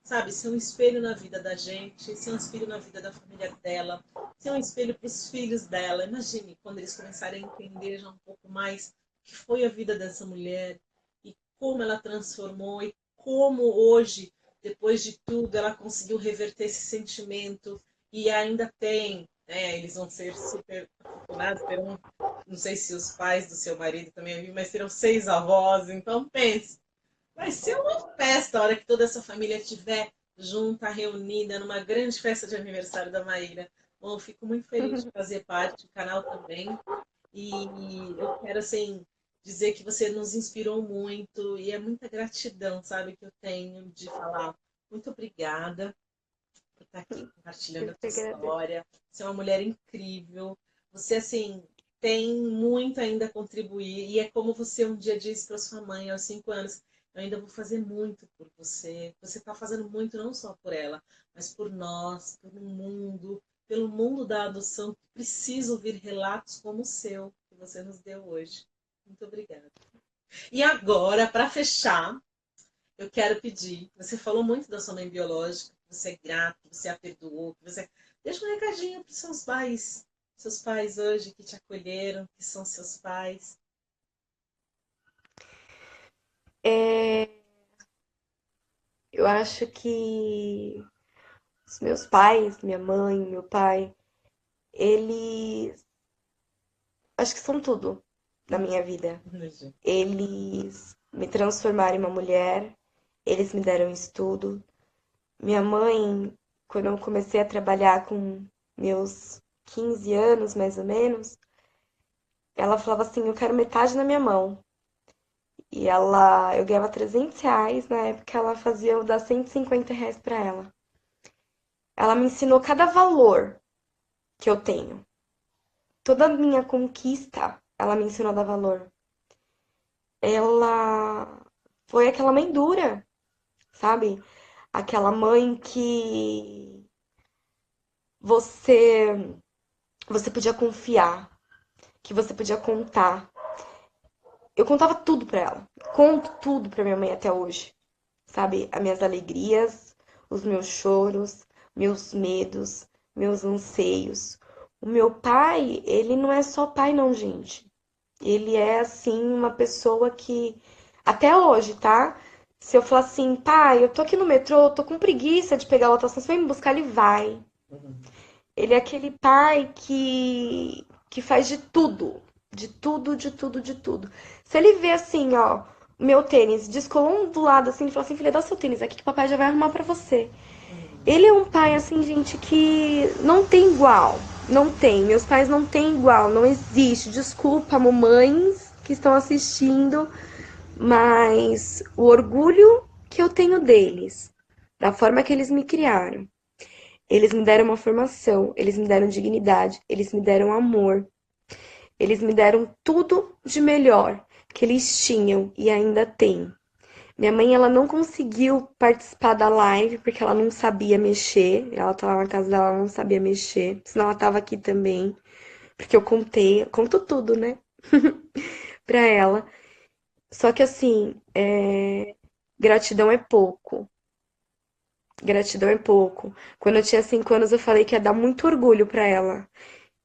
sabe, ser um espelho na vida da gente, ser um espelho na vida da família dela, ser um espelho para os filhos dela. Imagine quando eles começarem a entender já um pouco mais o que foi a vida dessa mulher e como ela transformou e como hoje, depois de tudo, ela conseguiu reverter esse sentimento e ainda tem, eles vão ser super afortunados, terão, não sei se os pais do seu marido também viram, mas terão 6 avós, então pense, vai ser uma festa a hora que toda essa família estiver junta, reunida, numa grande festa de aniversário da Maíra. Bom, eu fico muito feliz de fazer parte do canal também. E eu quero, assim, dizer que você nos inspirou muito e é muita gratidão, sabe, que eu tenho de falar. Muito obrigada por estar aqui compartilhando Eu a que tua agradeço. história. Você é uma mulher incrível. Você, assim, tem muito ainda a contribuir. E é como você um dia disse para sua mãe, aos 5 anos, eu ainda vou fazer muito por você. Você está fazendo muito não só por ela, mas por nós, pelo mundo, pelo mundo da adoção, que precisa ouvir relatos como o seu, que você nos deu hoje. Muito obrigada. E agora, para fechar, eu quero pedir. Você falou muito da sua mãe biológica, que você é grato, que você a perdoou, que você. Deixa um recadinho para os seus pais hoje que te acolheram, que são seus pais. É, eu acho que os meus pais, minha mãe, meu pai, eles acho que são tudo na minha vida. Eles me transformaram em uma mulher, eles me deram estudo. Minha mãe, quando eu comecei a trabalhar com meus 15 anos, mais ou menos, ela falava assim: eu quero metade na minha mão. E eu ganhava R$ 300, na época ela fazia eu dar R$ 150 pra ela. Ela me ensinou cada valor que eu tenho. Toda a minha conquista, ela me ensinou a dar valor. Ela foi aquela mãe dura, sabe? Aquela mãe que você você podia confiar, que você podia contar. Eu contava tudo pra ela. Conto tudo pra minha mãe até hoje, sabe? As minhas alegrias, os meus choros, meus medos, meus anseios. O meu pai, ele não é só pai, não, gente. Ele é, assim, uma pessoa que, até hoje, tá? Se eu falar assim, pai, eu tô aqui no metrô, eu tô com preguiça de pegar a lotação, você vai me buscar, ele vai. Uhum. Ele é aquele pai que faz de tudo. De tudo, de tudo, de tudo. Se ele vê assim, ó, meu tênis descolou um do lado assim, ele fala assim, filha, dá seu tênis aqui que o papai já vai arrumar pra você. Uhum. Ele é um pai, assim, gente, que não tem igual. Não tem. Meus pais não têm igual. Não existe. Desculpa, mamães que estão assistindo, mas o orgulho que eu tenho deles, da forma que eles me criaram. Eles me deram uma formação, eles me deram dignidade, eles me deram amor, eles me deram tudo de melhor que eles tinham e ainda têm. Minha mãe, ela não conseguiu participar da live porque ela não sabia mexer. Ela tava na casa dela, ela não sabia mexer. Senão ela tava aqui também. Porque eu contei, eu conto tudo, né? Pra ela. Só que assim, gratidão é pouco. Gratidão é pouco. Quando eu tinha 5 anos, eu falei que ia dar muito orgulho pra ela.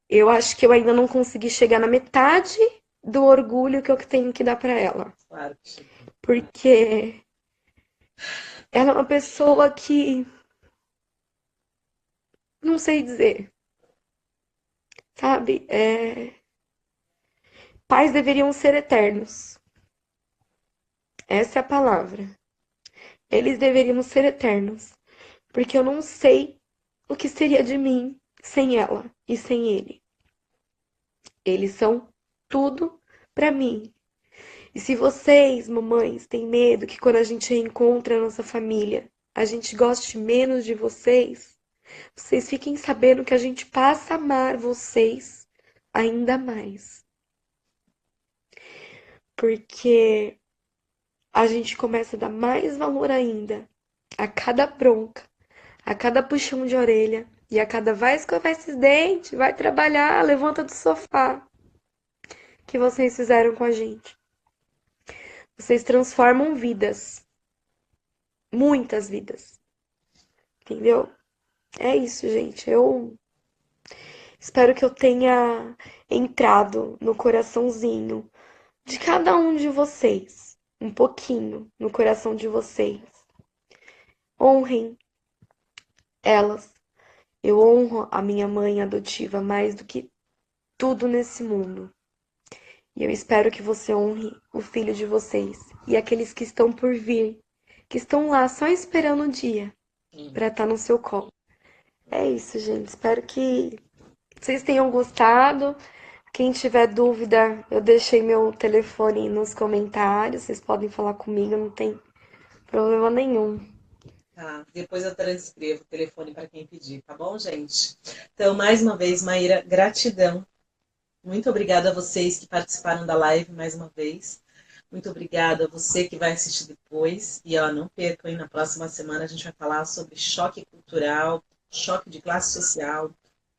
Eu acho que eu ainda não consegui chegar na metade do orgulho que eu tenho que dar pra ela. Claro que chegou. Porque Ela é uma pessoa que não sei dizer, sabe? Pais deveriam ser eternos. Essa é a palavra. Eles deveriam ser eternos, porque eu não sei o que seria de mim sem ela e sem ele. Eles são tudo pra mim. E se vocês, mamães, têm medo que quando a gente reencontra a nossa família, a gente goste menos de vocês, vocês fiquem sabendo que a gente passa a amar vocês ainda mais. Porque a gente começa a dar mais valor ainda a cada bronca, a cada puxão de orelha e a cada vai escovar esses dentes, vai trabalhar, levanta do sofá que vocês fizeram com a gente. Vocês transformam vidas, muitas vidas, entendeu? É isso, gente. Eu espero que eu tenha entrado no coraçãozinho de cada um de vocês, um pouquinho no coração de vocês. Honrem elas. Eu honro a minha mãe adotiva mais do que tudo nesse mundo. E eu espero que você honre o filho de vocês e aqueles que estão por vir, que estão lá só esperando o dia para estar no seu colo. É isso, gente. Espero que vocês tenham gostado. Quem tiver dúvida, eu deixei meu telefone nos comentários. Vocês podem falar comigo, não tem problema nenhum. Tá, depois eu transcrevo o telefone para quem pedir, tá bom, gente? Então, mais uma vez, Maíra, gratidão. Muito obrigada a vocês que participaram da live mais uma vez. Muito obrigada a você que vai assistir depois. E ó, não percam, hein? Na próxima semana a gente vai falar sobre choque cultural, choque de classe social.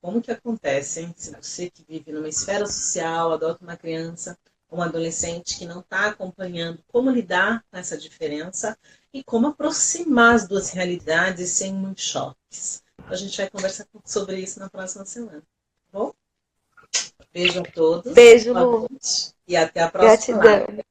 Como que acontece, hein? Se você que vive numa esfera social, adota uma criança ou um adolescente que não está acompanhando como lidar com essa diferença e como aproximar as duas realidades sem muitos choques. Então, a gente vai conversar sobre isso na próxima semana. Tá bom? Beijo a todos. Beijo, Boa Lu. noite. E até a próxima live. Gratidão.